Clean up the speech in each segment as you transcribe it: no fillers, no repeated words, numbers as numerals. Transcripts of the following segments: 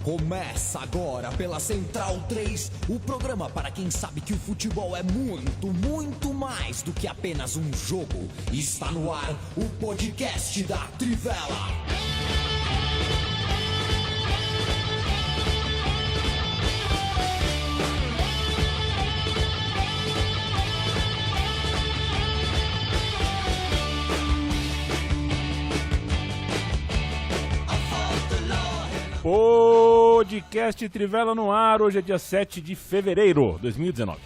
Começa agora pela Central 3, o programa para quem sabe que o futebol é muito, muito mais do que apenas um jogo. Está no ar o podcast da Trivela. Podcast Trivela no ar, hoje é dia 7 de fevereiro de 2019.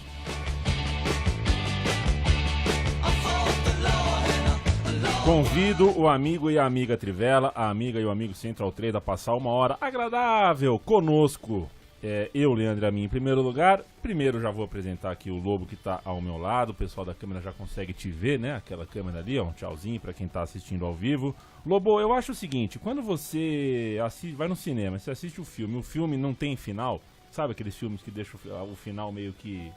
Convido o amigo e a amiga Trivela, a amiga e o amigo Central 3 a passar uma hora agradável conosco. Eu, Leandro, a mim em primeiro lugar. Primeiro já vou apresentar aqui o Lobo que está ao meu lado. O pessoal da câmera já consegue te ver, né? Aquela câmera ali, ó, um tchauzinho para quem está assistindo ao vivo. Lobo, eu acho o seguinte, quando você vai no cinema, você assiste o filme não tem final, sabe aqueles filmes que deixam o final meio que,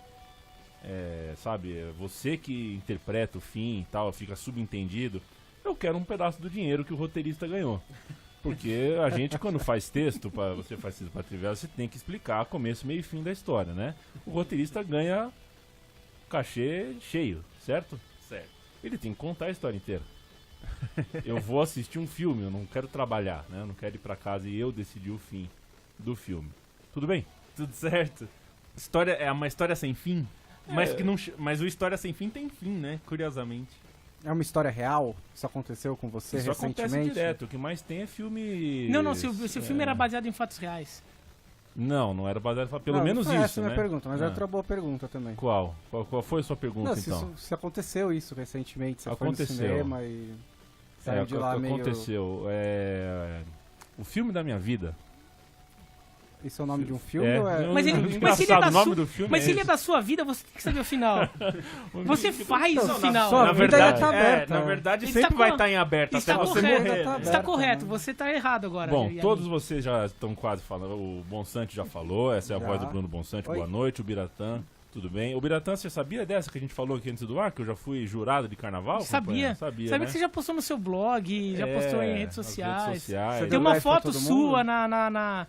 sabe, você que interpreta o fim e tal, fica subentendido. Eu quero um pedaço do dinheiro que o roteirista ganhou. Porque a gente, quando faz texto, você faz texto pra Trivela, você tem que explicar começo, meio e fim da história, né? O roteirista ganha cachê cheio, certo? Certo. Ele tem que contar a história inteira. Eu vou assistir um filme, eu não quero trabalhar, né? Eu não quero ir pra casa e eu decidir o fim do filme. Tudo bem? Tudo certo. História é uma história sem fim, mas o História Sem Fim tem fim, né? Curiosamente. É uma história real? Isso aconteceu com você Isso recentemente? acontece direto, o que mais tem é filme... Não, se o filme era baseado em fatos reais. Não era baseado em pelo menos não isso, essa é a né? minha pergunta, mas é outra boa pergunta também. Qual foi a sua pergunta, Não, então? se aconteceu isso recentemente, você Aconteceu. foi no cinema e saiu de lá meio... Aconteceu. O filme da minha vida. Isso é o nome de um filme ou é... Mas ele é da sua vida, você tem que saber o final. Você faz o final. Sua vida já tá aberta. Na verdade, Ele sempre está vai estar em aberto até você morrer. Está correto, você está errado agora. Bom, todos vocês já estão quase falando. O Bonsante já falou, essa é a voz do Bruno Bonsante. Boa noite, o Biratã. Tudo bem? O Biratã, você sabia dessa que a gente falou aqui antes do ar? Que eu já fui jurado de carnaval? Sabia, né? que você já postou no seu blog, já postou em redes sociais. Você Tem uma deu foto pra todo sua mundo? lá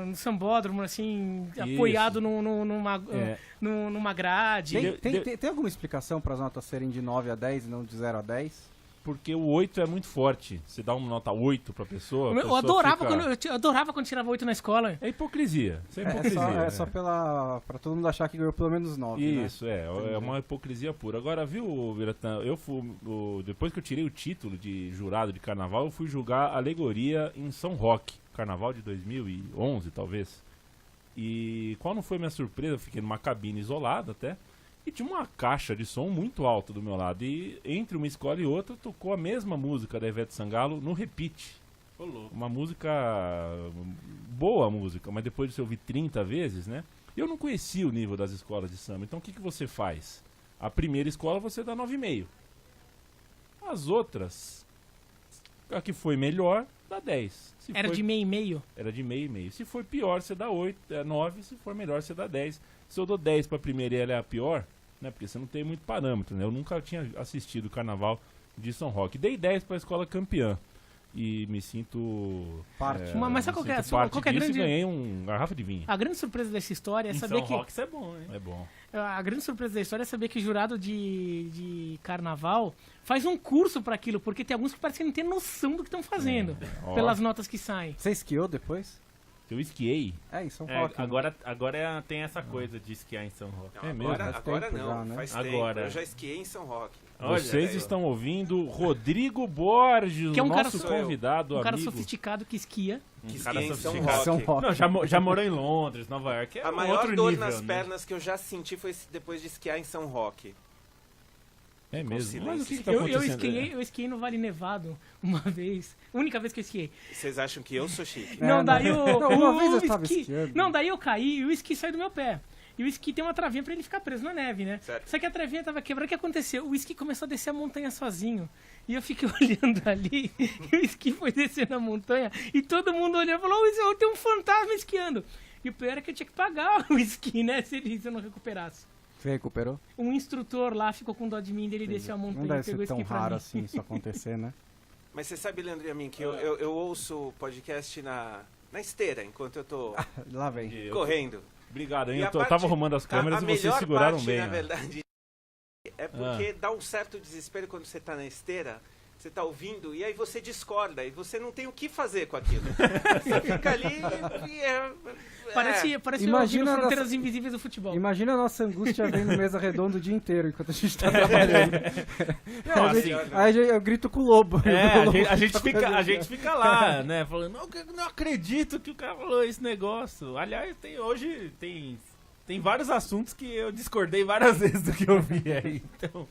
no Sambódromo, assim, Isso. apoiado numa grade. Tem alguma explicação para as notas serem de 9 a 10 e não de 0 a 10? Porque o 8 é muito forte. Você dá uma nota 8 pra pessoa. Eu adorava quando tirava 8 na escola. É hipocrisia. Isso é hipocrisia. Só pra todo mundo achar que ganhou pelo menos 9. Isso, né? É uma hipocrisia pura. Agora, viu, Biratã, depois que eu tirei o título de jurado de carnaval, eu fui julgar alegoria em São Roque. Carnaval de 2011, talvez. E qual não foi minha surpresa? Eu fiquei numa cabine isolada até. E tinha uma caixa de som muito alta do meu lado. E entre uma escola e outra tocou a mesma música da Ivete Sangalo no repeat. Uma música... boa música, mas depois de você ouvir 30 vezes, né? Eu não conhecia o nível das escolas de samba. Então o que você faz? A primeira escola você dá 9,5. As outras, a que foi melhor, dá 10. Era de meio e meio? Era de meio e meio. Se for pior, você dá 9. Se for melhor, você dá 10. Se eu dou 10 pra primeira e ela é a pior, né? Porque você não tem muito parâmetro, né? Eu nunca tinha assistido o Carnaval de São Roque. Dei 10 pra escola campeã. E me sinto... Mas sabe qual que é a grande... E ganhei uma garrafa de vinho. A grande surpresa dessa história é saber que... São Roque, isso é bom, hein? É bom. A grande surpresa da história é saber que jurado de carnaval faz um curso pra aquilo, porque tem alguns que parecem que não ter noção do que estão fazendo, pelas notas que saem. Você esquiou depois? Eu esquiei. Em São Roque. Agora tem essa coisa de esquiar em São Roque. É mesmo? Agora tempo não, já, né? faz Agora. tempo. Eu já esquiei em São Roque. Vocês estão ouvindo Rodrigo Borges, Que é um cara nosso convidado, um cara amigo. sofisticado que esquia. Que cara esquiei em São sofisticado. Roque. Não, já morou em Londres, Nova York. É A um maior outro dor nível, nas né? pernas que eu já senti foi depois de esquiar em São Roque. É mesmo? silêncio. Mas o que tá Eu acontecendo? esquiei no Vale Nevado uma vez. Única vez que eu esquiei. Vocês acham que eu sou chique? Uma vez eu tava esquiando. Não, daí eu caí e o esqui saiu do meu pé. E o esqui tem uma travinha pra ele ficar preso na neve, né? Certo. Só que a travinha tava quebrada. O que aconteceu? O esqui começou a descer a montanha sozinho. E eu fiquei olhando ali. E o esqui foi descendo a montanha. E todo mundo olhando e falou: oh, tem um fantasma esquiando. E o pior é que eu tinha que pagar o esqui, né? Se eu não recuperasse. Você recuperou? Um instrutor lá ficou com dó de mim, dele desceu a montanha Não e deve pegou o ser tão esqui pra raro mim. assim isso acontecer, né? Mas você sabe, Leandro e a mim, que eu ouço podcast na Na esteira, enquanto eu tô Lá vem. correndo. Obrigado, hein? E a Eu parte- tava arrumando as câmeras e vocês melhor seguraram parte, bem. na ó. verdade, é porque dá um certo desespero quando você tá na esteira, você tá ouvindo, e aí você discorda, e você não tem o que fazer com aquilo. Você fica ali e Parece Imagina o a Fronteiras Invisíveis do futebol. Imagina a nossa angústia vendo mesa redonda o dia inteiro enquanto a gente tá trabalhando. Não, assim, Aí eu grito com o lobo. a gente fica lá, né? Falando, não acredito que o cara falou esse negócio. Aliás, hoje tem vários assuntos que eu discordei várias vezes do que eu vi aí. Então,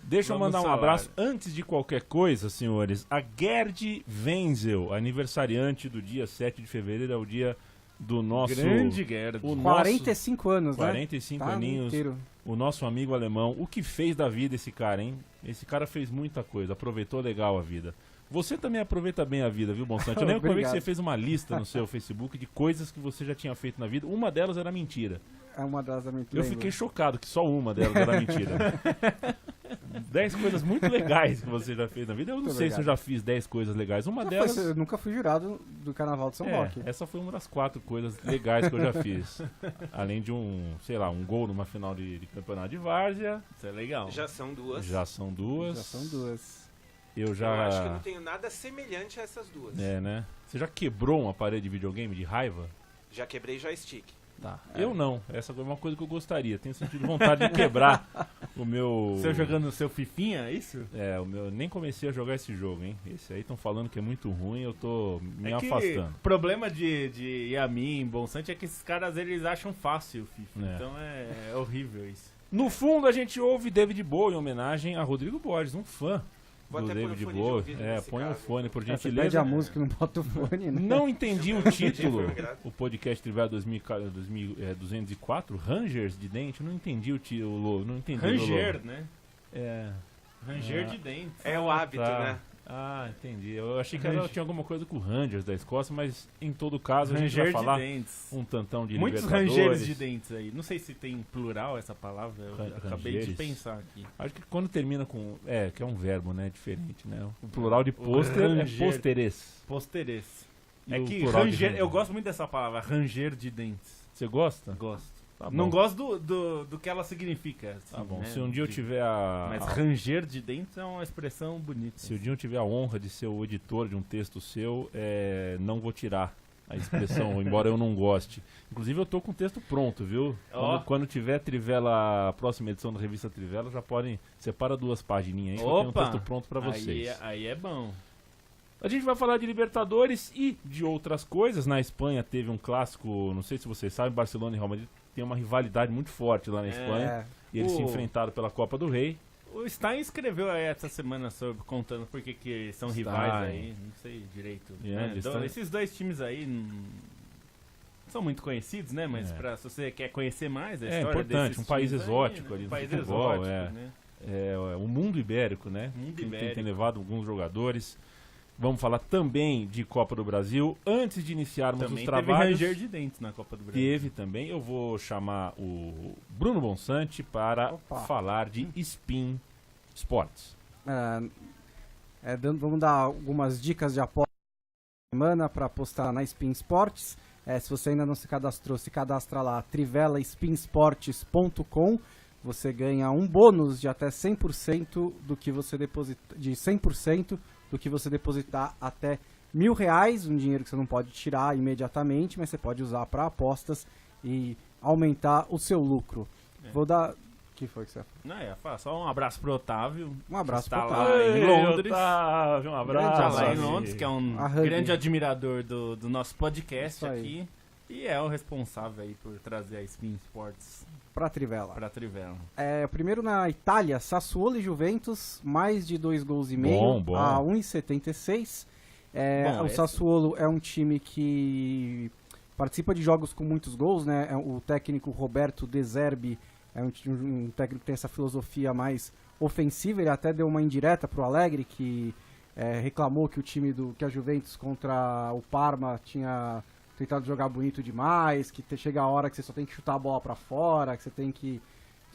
Deixa eu vamos mandar um falar. abraço. Antes de qualquer coisa, senhores, a Gerd Wenzel, aniversariante do dia 7 de fevereiro, é o dia do nosso... grande Gerd. o nosso 45 anos, né? 45 Tá aninhos, inteiro. o nosso amigo alemão. O que fez da vida esse cara, hein? Esse cara fez muita coisa, aproveitou legal a vida. Você também aproveita bem a vida, viu, Bonsante? Eu lembro que uma vez que Obrigado. você fez uma lista no seu Facebook de coisas que você já tinha feito na vida. Uma delas era mentira. É uma das da Eu fiquei chocado que só uma delas era mentira. 10 coisas muito legais que você já fez na vida. Eu não Muito sei se eu obrigado. já fiz 10 coisas legais. Uma delas... Eu nunca fui jurado do Carnaval de São Roque. essa foi uma das 4 coisas legais que eu já fiz. Além de um gol numa final de campeonato de várzea. Isso é legal. já são duas. Já são duas. Já são duas. Eu Eu já... acho que eu não tenho nada semelhante a essas duas. É, né? Você já quebrou uma parede de videogame de raiva? Já quebrei joystick. Tá. Eu não. Essa é uma coisa que eu gostaria. Tenho sentido vontade de quebrar o meu... Você jogando o seu Fifinha, é isso? É, o meu... Nem comecei a jogar esse jogo, hein? Esse aí estão falando que é muito ruim, eu tô me É que afastando. o problema de Yamin, Bonsante, é que esses caras, eles acham fácil o FIFA. É. Então é horrível isso. No fundo, a gente ouve David Bowie em homenagem a Rodrigo Borges, um fã Vou do até pôr o David fone de Bowie. ouvido nesse Põe o caso. fone, por Você pede gentileza. a música e não bota o fone, né? Não entendi o título. Obrigado. O podcast Trivela 204, Rangers de Dente. Eu não entendi o título. Não entendi. Ranger, né? É. Ranger de dentes. É o hábito, Tá. né? Ah, entendi. Eu achei que tinha alguma coisa com o Rangers da Escócia, mas em todo caso a gente Ranger vai falar de dentes. um tantão de Muitos Libertadores. rangers de dentes aí. Não sei se tem plural essa palavra, eu acabei de Rangers. pensar aqui. Acho que quando termina com... que é um verbo, né? Diferente, né? O plural de pôster é ranger. posteres. Posteres. E É o que plural de ranger, ranger? eu gosto muito dessa palavra, ranger de dentes. Você gosta? Gosto. Tá Não bom. gosto do que ela significa. Assim, Tá bom. né? Se um dia eu tiver Mas ranger de dentes é uma expressão bonita. Se um dia eu tiver a honra de ser o editor de um texto seu, não vou tirar a expressão, embora eu não goste. Inclusive eu tô com o texto pronto, viu? Ó. Quando tiver Trivela, a próxima edição da revista Trivela, já podem... Separa 2 pagininhas aí, que eu tenho um Opa! texto pronto pra vocês. Aí é bom. A gente vai falar de Libertadores e de outras coisas. Na Espanha teve um clássico, não sei se vocês sabem, Barcelona e Real Madrid tem uma rivalidade muito forte lá na Espanha. É. E eles se O- enfrentaram pela Copa do Rei. O Stein escreveu aí essa semana contando por que são Stein. rivais aí, não sei direito. Yeah, né? eles tão- Esses dois times aí não são muito conhecidos, né? Mas É. se você quer conhecer mais a É história importante, desses um país times aí, exótico né? ali Um do país futebol, exótico, é. né? O mundo ibérico, né? Mundo Tem ibérico. levado alguns jogadores. Vamos falar também de Copa do Brasil. Antes de iniciarmos Também os teve trabalhos, ranger de dentes na Copa do Brasil. teve também. Eu vou chamar o Bruno Bonsante para Opa. falar de Spin Sports. Vamos dar algumas dicas de aposta da semana para apostar na Spin Sports. Se você ainda não se cadastrou, se cadastra lá, trivelaspinsports.com. Você ganha um bônus de até 100% do que você deposita, de 100% do que você depositar até R$1.000, um dinheiro que você não pode tirar imediatamente, mas você pode usar para apostas e aumentar o seu lucro. Vou dar... O que foi que você Só um abraço pro Otávio. Um abraço que está pro lá Otávio. em Londres. Otávio, um Grande Tá abraço. lá em amigo. Londres, que é um A Hug. grande admirador do nosso podcast Isso aí. aqui. E é o responsável aí por trazer a Spin Sports Para Trivela. pra Trivela. Primeiro na Itália, Sassuolo e Juventus, mais de 2 gols e Bom, meio bom. a 1,76. Bom, O esse- Sassuolo é um time que participa de jogos com muitos gols, né? O técnico Roberto De Zerbi é um técnico que tem essa filosofia mais ofensiva. Ele até deu uma indireta pro Allegri, que reclamou que que a Juventus contra o Parma tinha tentado jogar bonito demais, que chega a hora que você só tem que chutar a bola pra fora, que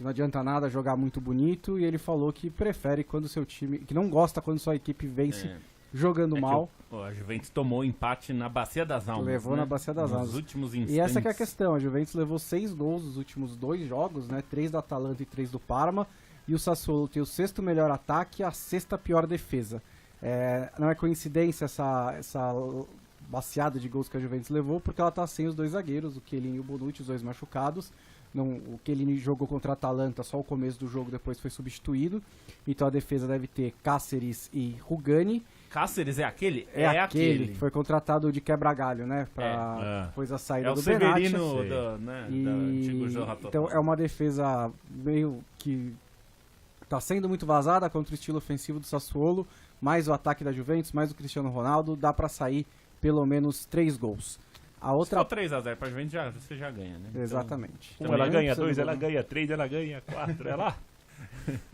não adianta nada jogar muito bonito, e ele falou que prefere quando seu time, que não gosta quando sua equipe vence jogando mal. A Juventus tomou empate na Bacia das Almas. Levou na Bacia das Almas. Nos últimos instantes. E essa que é a questão, a Juventus levou 6 gols nos últimos 2 jogos, né? 3 da Atalanta e 3 do Parma. E o Sassuolo tem o 6º melhor ataque e a 6ª pior defesa. Não é coincidência essa baciada de gols que a Juventus levou, porque ela tá sem os 2 zagueiros, o Chiellini e o Bonucci, os 2 machucados. O Chiellini jogou contra a Atalanta só o começo do jogo, depois foi substituído. Então a defesa deve ter Cáceres e Rugani. Cáceres é aquele? É aquele que foi contratado de quebra-galho, né? Depois da saída do Benatti. É o Severino do antigo Jorra Total. Então é uma defesa meio que tá sendo muito vazada contra o estilo ofensivo do Sassuolo, mais o ataque da Juventus, mais o Cristiano Ronaldo, dá pra sair pelo menos 3 gols. A outra... Se for 3-0 pra Juventus, você já ganha, né? Exatamente. Então, ela ganha 2, ela ganha 3, ela ganha 4, é lá.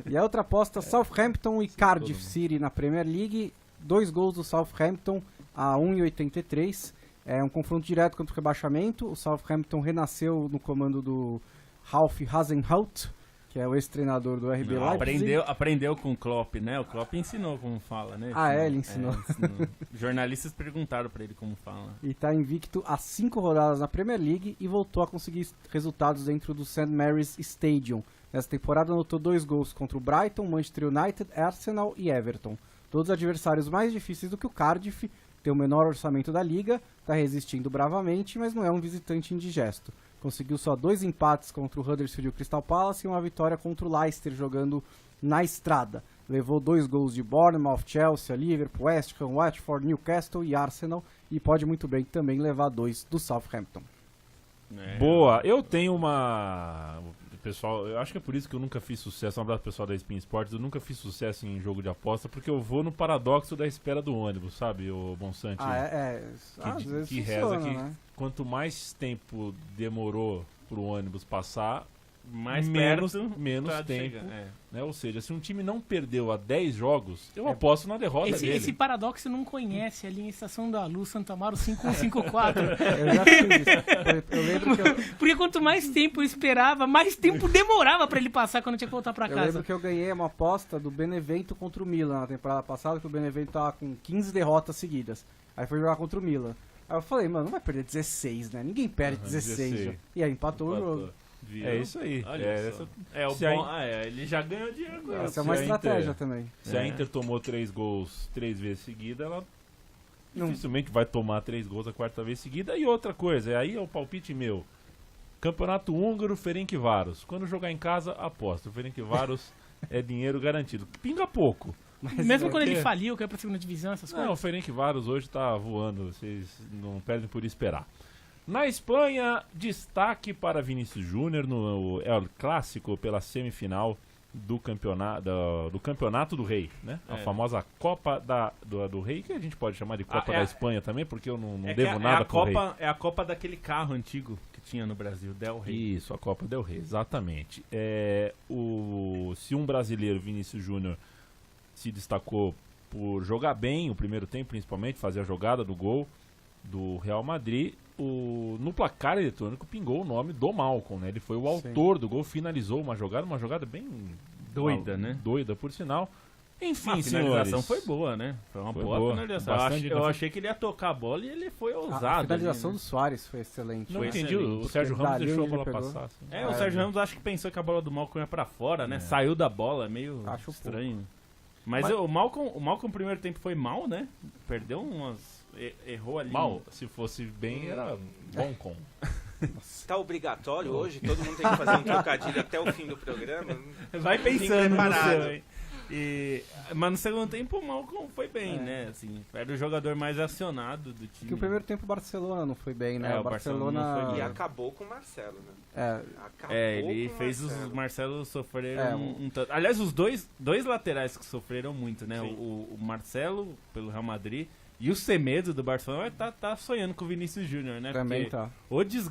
E a outra aposta, Southampton e Cardiff City na Premier League. 2 gols do Southampton a 1,83. É um confronto direto contra o rebaixamento. O Southampton renasceu no comando do Ralf Hasenhüttl, que é o ex-treinador do RB Leipzig. Aprendeu com o Klopp, né? O Klopp ensinou como fala, né? Ele ensinou. Jornalistas perguntaram pra ele como fala. E tá invicto há 5 rodadas na Premier League e voltou a conseguir resultados dentro do St. Mary's Stadium. Nessa temporada anotou 2 gols contra o Brighton, Manchester United, Arsenal e Everton. Todos adversários mais difíceis do que o Cardiff, tem o menor orçamento da liga, está resistindo bravamente, mas não é um visitante indigesto. Conseguiu só 2 empates contra o Huddersfield e o Crystal Palace e uma vitória contra o Leicester jogando na estrada. Levou 2 gols de Bournemouth, Chelsea, Liverpool, West Ham, Watford, Newcastle e Arsenal e pode muito bem também levar 2 do Southampton. Boa, eu tenho uma... Pessoal, eu acho que é por isso que eu nunca fiz sucesso. Um abraço pessoal da Spin Sports. Eu nunca fiz sucesso em jogo de aposta porque eu vou no paradoxo da espera do ônibus, sabe, o Bonsante? Às vezes que funciona, reza que né? quanto mais tempo demorou pro ônibus passar, menos tempo, né? Ou seja, se um time não perdeu há 10 jogos, eu aposto na derrota dele. Esse paradoxo não conhece ali em Estação da Luz, Santa Amaro 5154. Eu já fiz isso. Eu lembro que Porque quanto mais tempo eu esperava, mais tempo demorava pra ele passar quando tinha que voltar pra eu casa. lembro que eu ganhei uma aposta do Benevento contra o Milan na temporada passada, que o Benevento tava com 15 derrotas seguidas. Aí foi jogar contra o Milan. Aí eu falei, mano, não vai perder 16, né? Ninguém perde 16. E aí empatou o jogo. É isso aí. Ele já ganhou dinheiro com Essa é uma estratégia também. Se a Inter tomou 3 gols 3 vezes seguida, ela dificilmente vai tomar 3 gols a 4ª vez seguida. E outra coisa, aí é o palpite meu. Campeonato Húngaro, Ferencváros. Quando jogar em casa, aposta. O Ferencváros é dinheiro garantido. Pinga pouco. Mesmo quando ele faliu, caiu pra 2ª divisão, essas coisas. Não, o Ferencváros hoje tá voando. Vocês não perdem por esperar. Na Espanha, destaque para Vinícius Júnior no El Clássico pela semifinal do campeonato do Rei, né? A famosa Copa do Rei, que a gente pode chamar de Copa da Espanha também, porque eu não devo nada pro Rei. É a Copa daquele carro antigo que tinha no Brasil, Del Rey. Isso, a Copa Del Rey, exatamente. Se um brasileiro, Vinícius Júnior, se destacou por jogar bem o primeiro tempo, principalmente, fazer a jogada do gol do Real Madrid, no placar eletrônico pingou o nome do Malcom, né? Ele foi o autor do gol, finalizou uma jogada bem doida, né? Doida, por sinal. Enfim, a finalização foi boa, né? Foi uma boa finalização. Eu achei que ele ia tocar a bola e ele foi ousado. A finalização do Soares foi excelente. Não entendi, o Sérgio Ramos deixou a bola passar. Assim. O Sérgio Ramos acho que pensou que a bola do Malcom ia pra fora, né? Saiu da bola, meio estranho. Mas o Malcom no primeiro tempo foi mal, né? Perdeu umas... Errou ali. Mal, se fosse bem, era bom com. Tá obrigatório hoje? Todo mundo tem que fazer um trocadilho até o fim do programa? Vai pensando no seu, hein? Mas no segundo tempo o Malcom foi bem, né? Assim, era o jogador mais acionado do time. Porque o primeiro tempo o Barcelona não foi bem, né? O Barcelona foi... E acabou com o Marcelo, né? Ele fez os Marcelo sofreram tanto. Aliás, os dois laterais que sofreram muito, né? O Marcelo, pelo Real Madrid, e o Semedo do Barcelona tá sonhando com o Vinícius Júnior, né? Também porque tá.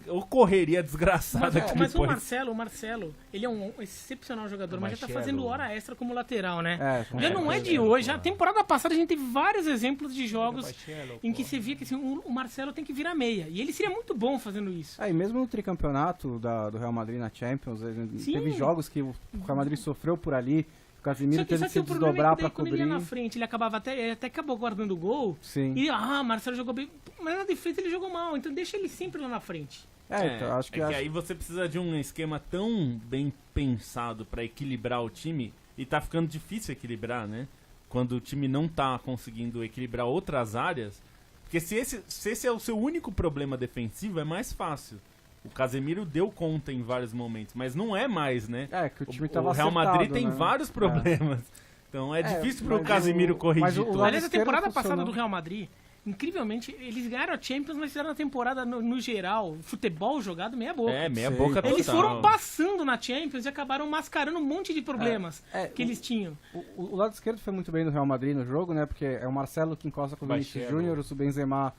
Ou correria desgraçada que mas o Marcelo, ele é um excepcional jogador, mas já tá fazendo hora extra como lateral, né? Já não é de hoje. A temporada passada a gente teve vários exemplos de jogos em que você via que assim, o Marcelo tem que virar meia. E ele seria muito bom fazendo isso. E mesmo no tricampeonato do Real Madrid na Champions, teve jogos que o Real Madrid sofreu por ali. O Casemiro teve só que se o problema desdobrar é que pra daí, quando ele cobrir. ia na frente, ele até acabou guardando o gol. Sim. E, Marcelo jogou bem. Mas na defesa ele jogou mal, então deixa ele sempre lá na frente. Então, acho que... aí você precisa de um esquema tão bem pensado pra equilibrar o time, e tá ficando difícil equilibrar, né? Quando o time não tá conseguindo equilibrar outras áreas, porque se esse é o seu único problema defensivo, é mais fácil. O Casemiro deu conta em vários momentos, mas não é mais, né? que o time tava O Real Madrid acertado, tem né? vários problemas. Então é difícil pro mas Casemiro corrigir mas o tudo. lado Aliás, a esquerdo temporada funcionou. passada do Real Madrid, incrivelmente, eles ganharam a Champions, mas fizeram a temporada no geral, futebol jogado meia boca. Meia Sim. boca total. Eles foram passando na Champions e acabaram mascarando um monte de problemas que eles tinham. O lado esquerdo foi muito bem do Real Madrid no jogo, né? Porque é o Marcelo que encosta com o Vinícius Júnior, o Benzema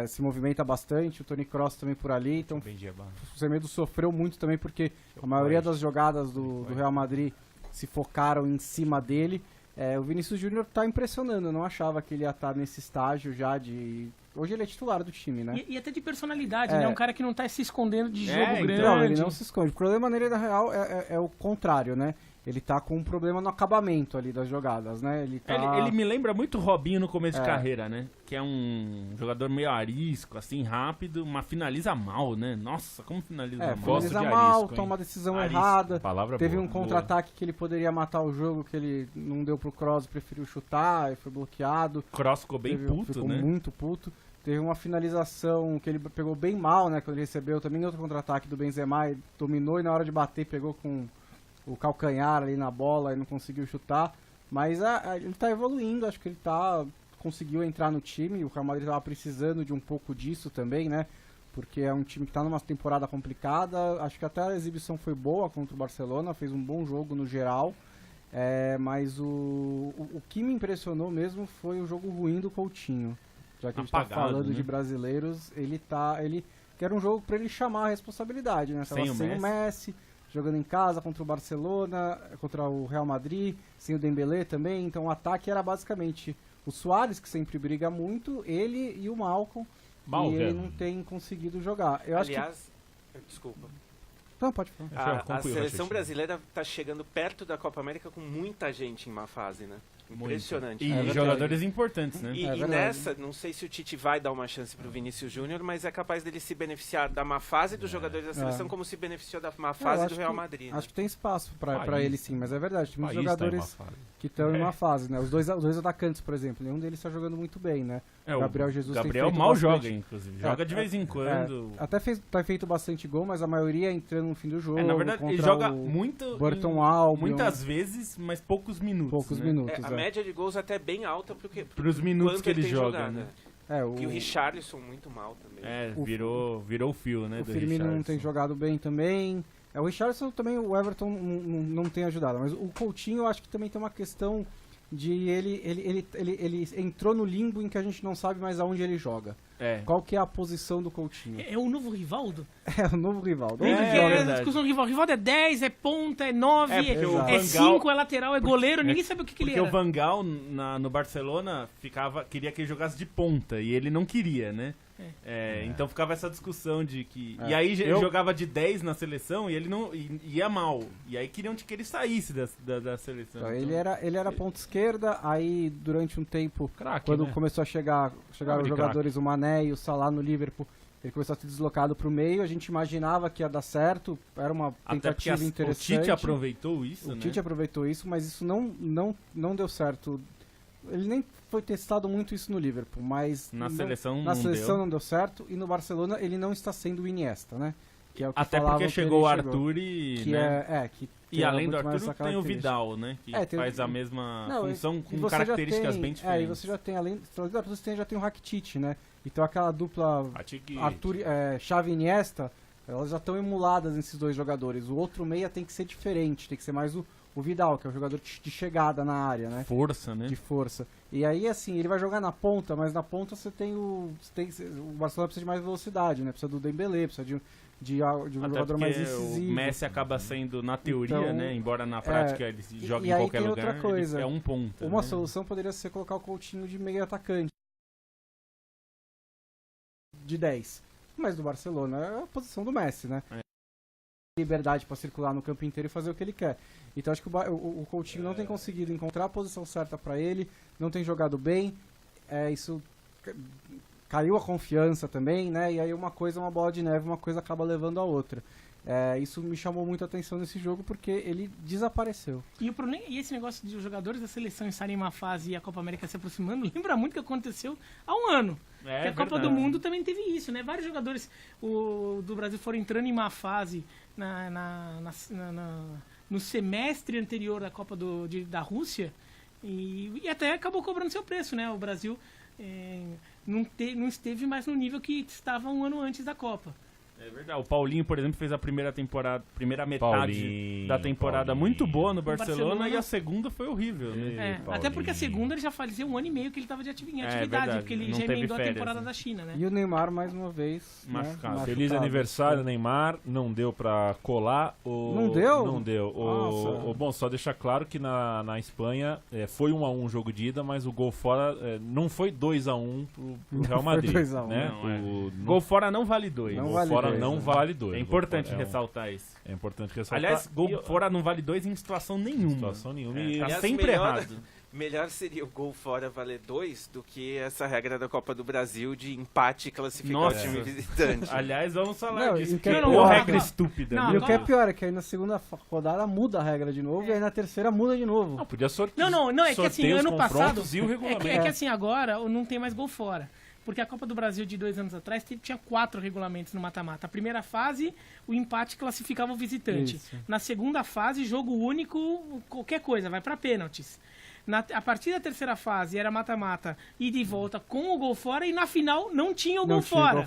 se movimenta bastante, o Toni Kroos também por ali, então o Semedo sofreu muito também porque a maioria das jogadas do Real Madrid se focaram em cima dele. O Vinícius Júnior tá impressionando, eu não achava que ele ia estar nesse estágio já de... Hoje ele é titular do time, né? E até de personalidade, né? Um cara que não tá se escondendo de jogo então, grande. Não, ele não se esconde. O problema nele, na real, é o contrário, né? Ele tá com um problema no acabamento ali das jogadas, né? Ele me lembra muito Robinho no começo de carreira, né? Que é um jogador meio arisco, assim, rápido, mas finaliza mal, né? Nossa, como finaliza mal. Finaliza de mal, arisco, toma a decisão Arisco, errada. Palavra Teve boa. um contra-ataque que ele poderia matar o jogo, que ele não deu pro Kroos, preferiu chutar e foi bloqueado. Kroos ficou bem puto, ficou né? muito puto. Teve uma finalização que ele pegou bem mal, né? Quando ele recebeu também outro contra-ataque do Benzema, e dominou e na hora de bater pegou com o calcanhar ali na bola e não conseguiu chutar. Mas ele tá evoluindo, acho que ele conseguiu entrar no time. O Real Madrid tava precisando de um pouco disso também, né? Porque é um time que tá numa temporada complicada. Acho que até a exibição foi boa contra o Barcelona, fez um bom jogo no geral. Mas o que me impressionou mesmo foi o jogo ruim do Coutinho. Já que a gente tá falando de brasileiros, ele quer um jogo para ele chamar a responsabilidade, né? Tava sem o Messi, jogando em casa contra o Barcelona, contra o Real Madrid, sem o Dembélé também, então o ataque era basicamente o Suárez, que sempre briga muito, ele e o Malcom, e ele não tem conseguido jogar. Desculpa. Não, pode falar. A seleção brasileira tá chegando perto da Copa América com muita gente em má fase, né? Impressionante. E jogadores importantes, né? E nessa, não sei se o Tite vai dar uma chance pro Vinícius Júnior, mas é capaz dele se beneficiar da má fase dos jogadores da seleção, como se beneficiou da má fase do Real Madrid. Acho que tem espaço pra ele sim, mas é verdade, tem muitos País jogadores que estão em uma fase, né? Os dois atacantes, por exemplo, nenhum deles está jogando muito bem, né? O Gabriel Jesus Gabriel tem feito mal bastante... joga, inclusive. Joga de vez em quando. Até tá feito bastante gol, mas a maioria entrando no fim do jogo. Na verdade, ele joga muito. Burton Albion. Muitas vezes, mas poucos minutos. A média de gols até bem alta pros minutos que ele joga, jogado, né? E o Richarlison muito mal também. Virou o fio, né? O Firmino não tem jogado bem também. O Richarlison também, o Everton não tem ajudado. Mas o Coutinho, eu acho que também tem uma questão de ele entrou no limbo em que a gente não sabe mais aonde ele joga. Qual que é a posição do Coutinho? É o novo Rivaldo? É o novo Rivaldo. A discussão do Rivaldo. Rivaldo é 10, é ponta, é 9, é 5, é lateral, é goleiro, ninguém sabe o que ele era. Porque o Van Gaal no Barcelona queria que ele jogasse de ponta, e ele não queria, né? Então ficava essa discussão de que... E aí ele jogava de 10 na seleção e ele não ia mal. E aí queriam que ele saísse da seleção. Então, ele era ponta esquerda, aí durante um tempo, quando começou a chegar os jogadores, o Mané e o Salah no Liverpool, ele começou a ser deslocado para o meio, a gente imaginava que ia dar certo, era uma tentativa interessante. O Tite aproveitou isso, O Tite aproveitou isso, mas isso não deu certo. Ele nem foi testado muito isso no Liverpool, mas na seleção não deu certo, e no Barcelona ele não está sendo o Iniesta, né? Que é o que até porque chegou o Arthur e além do Arthur tem o Vidal, né? Que faz a mesma função com características bem diferentes. E você já tem, além do Arthur, você já tem o Rakitic, né? Então aquela dupla Arthur, Xavi e Iniesta, elas já estão emuladas nesses dois jogadores. O outro meia tem que ser diferente, tem que ser mais o Vidal, que é o jogador de chegada na área, né? Força, né? De força. E aí, assim, ele vai jogar na ponta, mas na ponta você tem o Barcelona precisa de mais velocidade, né? Precisa do Dembélé, precisa de um jogador mais incisivo. O Messi acaba sendo, na teoria, né? Embora na prática ele jogue em qualquer lugar, outra coisa. É um ponta. Uma solução poderia ser colocar o Coutinho de meio atacante. De 10. Mas do Barcelona é a posição do Messi, né? liberdade para circular no campo inteiro e fazer o que ele quer. Então acho que o Coutinho não tem conseguido encontrar a posição certa para ele, não tem jogado bem, isso caiu a confiança também, né? E aí uma coisa é uma bola de neve, uma coisa acaba levando a outra. Isso me chamou muito a atenção nesse jogo porque ele desapareceu. E esse negócio de os jogadores da seleção estarem em uma fase e a Copa América se aproximando, lembra muito o que aconteceu há um ano. Porque a Copa do Mundo também teve isso, né? Vários jogadores do Brasil foram entrando em uma fase no semestre anterior da Copa da Rússia e até acabou cobrando seu preço, né? O Brasil não esteve mais no nível que estava um ano antes da Copa. É verdade. O Paulinho, por exemplo, fez a primeira metade da temporada muito boa no Barcelona e a segunda foi horrível. Né? Até porque a segunda ele já fazia um ano e meio que ele estava em atividade, porque ele já emendou a temporada da China, né? E o Neymar, mais uma vez, machucado. Feliz aniversário, Neymar. Não deu pra colar. Não deu? Não deu. Bom, só deixar claro que na Espanha foi 1-1 o jogo de ida, mas o gol fora não foi 2-1 pro Real Madrid. Foi 2-1, né? Gol fora não vale 2. Gol fora não vale 2. É importante ressaltar isso. É importante ressaltar. Aliás, gol fora não vale 2 em situação nenhuma. E tá sempre errado. Melhor seria o gol fora valer 2 do que essa regra da Copa do Brasil de empate classificar o time visitante. Aliás, vamos falar disso. Que é uma regra estúpida. E o que é pior é que aí na segunda rodada muda a regra de novo e aí na terceira muda de novo. Não, podia sortear. Não, é que assim, ano passado. E o regulamento. É que assim, agora não tem mais gol fora. Porque a Copa do Brasil de 2 anos atrás tinha 4 regulamentos no mata-mata. A primeira fase, o empate classificava o visitante. Isso. Na segunda fase, jogo único, qualquer coisa, vai para pênaltis. A partir da terceira fase era mata-mata e de volta com o gol fora e na final não tinha o gol fora.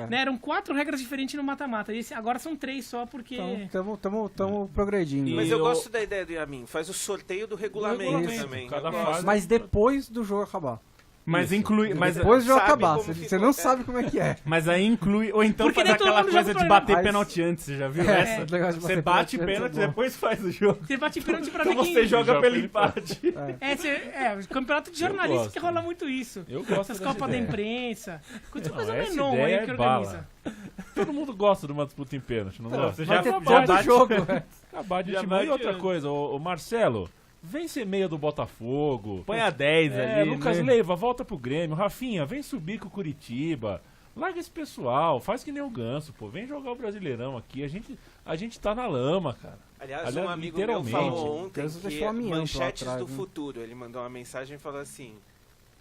Né? Eram 4 regras diferentes no mata-mata. Agora são 3 só porque... Então estamos progredindo. Mas eu gosto da ideia do Yamin. Faz o sorteio do regulamento também. Cada fase. Mas depois do jogo acabar. Mas inclui. Mas depois do jogo acabar, você não sabe como é que é. Mas aí inclui. Ou então porque faz aquela coisa de bater mas... pênalti antes, você já viu essa? Você bate pênalti, depois faz o jogo. Você bate pênalti pra ver então você joga pelo empate. O campeonato de jornalista que rola muito isso. Eu gosto essas Copas da Imprensa. Coisa menor aí que organiza. Todo mundo gosta de uma disputa em pênalti, não gosta? Você já todo jogo. Acabar de time. E outra coisa, o Marcelo. Vem ser meia do Botafogo. Põe a 10 ali. Lucas Leiva, volta pro Grêmio. Rafinha, vem subir com o Curitiba. Larga esse pessoal, faz que nem o Ganso, pô. Vem jogar o Brasileirão aqui. A gente tá na lama, cara. Aliás, um amigo meu falou ontem que manchetes do futuro. Ele mandou uma mensagem e falou assim: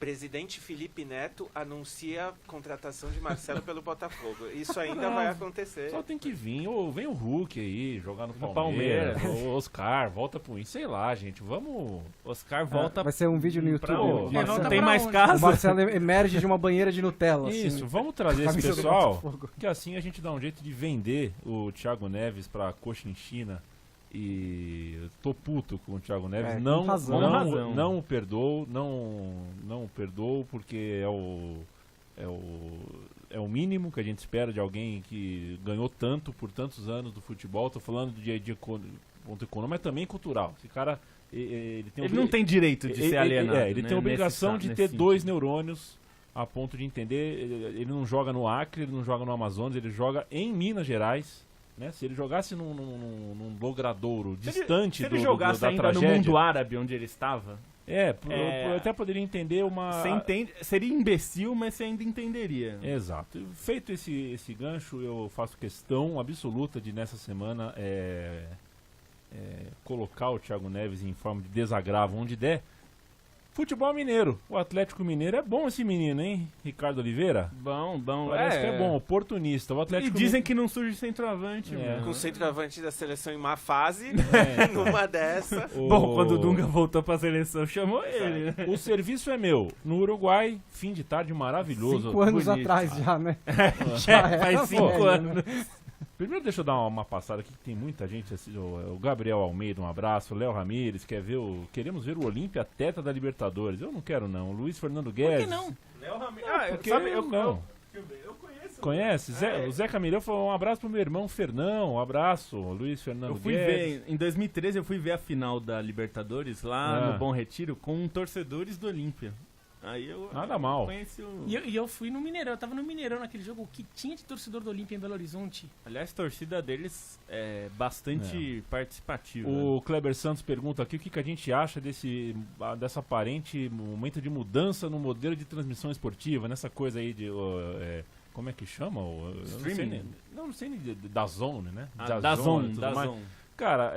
presidente Felipe Neto anuncia contratação de Marcelo pelo Botafogo. Isso ainda vai acontecer. Só tem que vir. Ou vem o Hulk aí, jogar no Palmeiras. O Oscar, volta pro Inter. Sei lá, gente. Vamos... Oscar volta... Vai ser um vídeo no YouTube. Não tem mais casa. O Marcelo emerge de uma banheira de Nutella. Isso, assim, vamos trazer esse pessoal. Que assim a gente dá um jeito de vender o Thiago Neves pra Cochinchina. E eu tô puto com o Thiago Neves. Não o perdoo, não o perdoo porque é o mínimo que a gente espera de alguém que ganhou tanto por tantos anos do futebol. Tô falando de ponto econômico, mas também cultural. Esse cara ele não tem direito de ser alienado. Ele tem a obrigação de ter 2 neurônios a ponto de entender. Ele não joga no Acre, ele não joga no Amazonas, ele joga em Minas Gerais. Né? Se ele jogasse num logradouro distante se ele jogasse da ainda tragédia, no mundo árabe onde ele estava, eu até poderia entender uma... Seria imbecil, mas você ainda entenderia. Exato. Feito esse gancho, eu faço questão absoluta de nessa semana colocar o Thiago Neves em forma de desagravo onde der. Futebol mineiro. O Atlético Mineiro é bom esse menino, hein? Ricardo Oliveira? Bom. Parece que é bom, oportunista. O Atlético dizem que não surge centroavante. Com o centroavante da seleção em má fase, numa dessa. Bom, quando o Dunga voltou pra seleção, chamou ele. Né? O serviço é meu. No Uruguai, fim de tarde maravilhoso. 5 anos atrás já, né? Faz 5 anos. Primeiro deixa eu dar uma passada aqui, que tem muita gente, assim, o Gabriel Almeida, um abraço, o Léo Ramires, queremos ver o Olímpia teta da Libertadores. Eu não quero não, o Luiz Fernando Guedes. Por que não? Léo Ramires, eu conheço. Conhece? O Zé Camileu falou um abraço pro meu irmão Fernão, um abraço, Luiz Fernando Guedes. Em 2013 eu fui ver a final da Libertadores lá no Bom Retiro com torcedores do Olímpia. Aí eu Nada mal. conheci o... E eu fui no Mineirão, eu tava no Mineirão naquele jogo, o que tinha de torcedor do Olímpia em Belo Horizonte. Aliás, a torcida deles é bastante participativa. O Kleber Santos pergunta aqui o que a gente acha dessa aparente momento de mudança no modelo de transmissão esportiva, nessa coisa aí de... como é que chama? Streaming? Não sei nem da Zone, né? Da Zone, tudo da mais. Zone. Cara,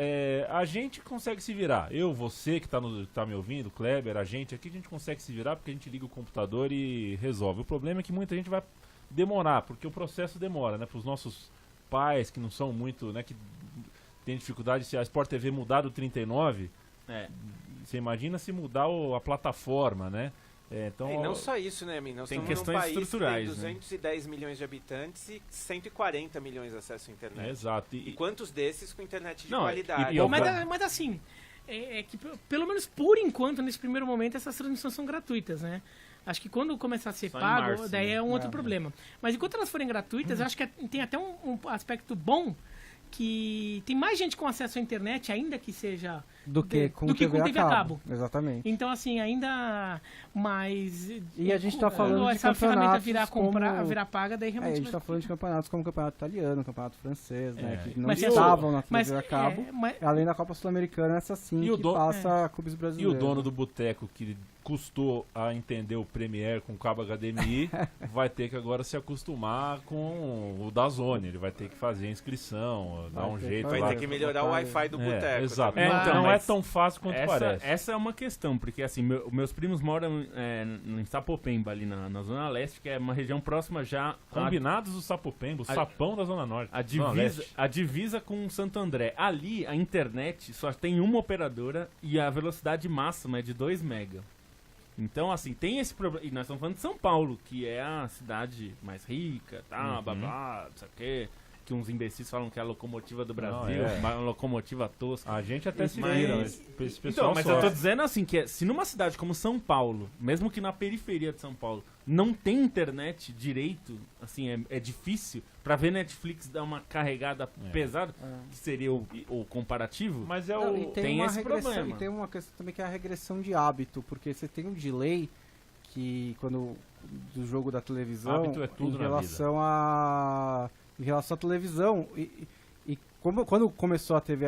a gente consegue se virar. Eu, você que tá me ouvindo, Kleber, a gente consegue se virar porque a gente liga o computador e resolve. O problema é que muita gente vai demorar, porque o processo demora, né? Para os nossos pais que não são muito, né? Que tem dificuldade, se a Sport TV mudar do 39, você imagina se mudar a plataforma, né? Então, E não só isso, né, Min? Nós tem estamos num questões país estruturais, que tem 210 milhões de habitantes e 140 milhões de acesso à internet. exato. E quantos desses com internet de Não, qualidade? Mas assim, que pelo menos por enquanto, nesse primeiro momento, essas transmissões são gratuitas, né? Acho que quando começar a ser Só em pago, março, daí né? é um outro problema. Mas enquanto elas forem gratuitas, eu acho que tem até um aspecto bom, que tem mais gente com acesso à internet, ainda que seja... Do que com TV a cabo. Exatamente. Então, assim, ainda mais... E a gente tá falando quando de essa ferramenta campeonatos virar paga, daí a realmente... gente tá falando de campeonatos como o campeonato italiano, o campeonato francês, né? Que não Mas estavam na mas, TV a cabo. além Da Copa Sul-Americana, essa sim E o que do- passa clubes E brasileiros. o dono do boteco que custou a entender o Premiere com o cabo HDMI vai ter que agora se acostumar com o da Zone. Ele vai ter que fazer a inscrição, dar um ter jeito Vai lá. ter que melhorar o Wi-Fi do boteco. Exato. também. Não é mas tão fácil quanto parece. Essa é uma questão, porque assim, meus primos moram em Sapopemba, ali na Zona Leste, que é uma região próxima já Combinados do Sapopemba, o sapão da Zona Norte. Zona Leste. a divisa com Santo André. Ali, a internet só tem uma operadora e a velocidade máxima é de 2 mega. Então, assim, tem esse problema. E nós estamos falando de São Paulo, que é a cidade mais rica, tá, babá, não sei o quê. Que uns imbecis falam que é a locomotiva do Brasil, uma locomotiva tosca. A gente até se Mas- vira, mas esse pessoal Então, mas eu tô dizendo assim, que se numa cidade como São Paulo, mesmo que na periferia de São Paulo, não tem internet direito, assim, é difícil, pra ver Netflix dar uma carregada pesada, que seria o comparativo, Mas Não, e tem uma esse regressão, problema. E tem uma questão também que é a regressão de hábito, porque você tem um delay que quando do jogo da televisão Hábito é tudo em na relação à televisão e quando começou a TV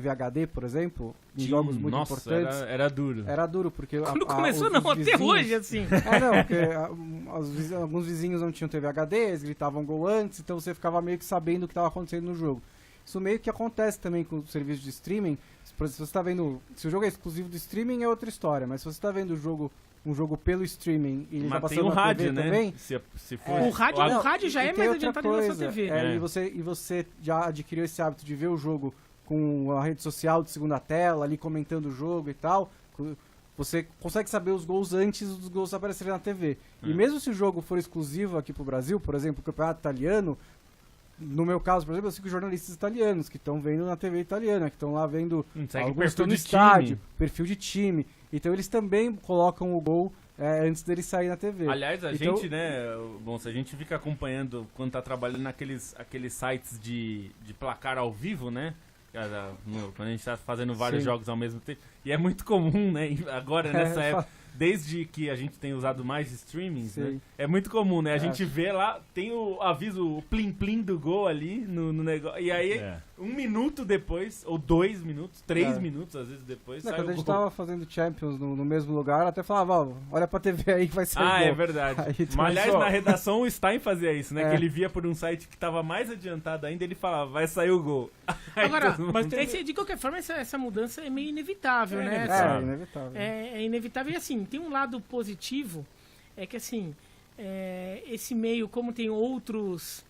HD, por exemplo, em jogos muito nossa, importantes, era duro. era duro porque Quando começou, os não, até vizinhos- hoje, assim. não, porque alguns vizinhos não tinham TV HD, eles gritavam gol antes, então você ficava meio que sabendo o que estava acontecendo no jogo. Isso meio que acontece também com o serviço de streaming. Por exemplo, se você tá vendo, se o jogo é exclusivo do streaming é outra história, mas se você está vendo um jogo pelo streaming e ele tá Mas tem passando o na rádio, TV né? também, Se for O rádio já e é tem mais outra adiantado que a nossa coisa, TV. E você já adquiriu esse hábito de ver o jogo com a rede social de segunda tela, ali comentando o jogo e tal. Você consegue saber os gols antes dos gols aparecerem na TV. E mesmo se o jogo for exclusivo aqui pro Brasil, por exemplo, o campeonato italiano, no meu caso, por exemplo, eu sigo jornalistas italianos que estão vendo na TV italiana, que estão lá vendo segue alguns perfil estão no de estádio, time. perfil de time. Então eles também colocam o gol antes dele sair na TV. Aliás, a Então- gente, né, bom, se a gente fica acompanhando quando tá trabalhando aqueles sites de placar ao vivo, né? Quando a gente tá fazendo vários Sim. jogos ao mesmo tempo. E é muito comum, né? Agora, nessa É, época, desde que a gente tem usado mais streamings, Sim. né? É muito comum, né? A gente vê lá, tem o aviso, o plim-plim do gol ali no negócio. E aí, 1 minuto depois, ou 2 minutos, 3 minutos, às vezes depois, Não, sai quando a o gente gol. tava fazendo Champions no mesmo lugar, eu até falava, ó, olha pra TV aí que vai sair gol. É verdade. Aí, então, Mas, aliás, só- na redação o Stein fazia isso, né? É. Que ele via por um site que tava mais adiantado ainda, ele falava, vai sair o gol. Aí Agora, todo mundo- de qualquer forma, essa mudança é meio inevitável, né? inevitável. Inevitável. É inevitável. E assim, tem um lado positivo, é que assim, esse meio, como tem outros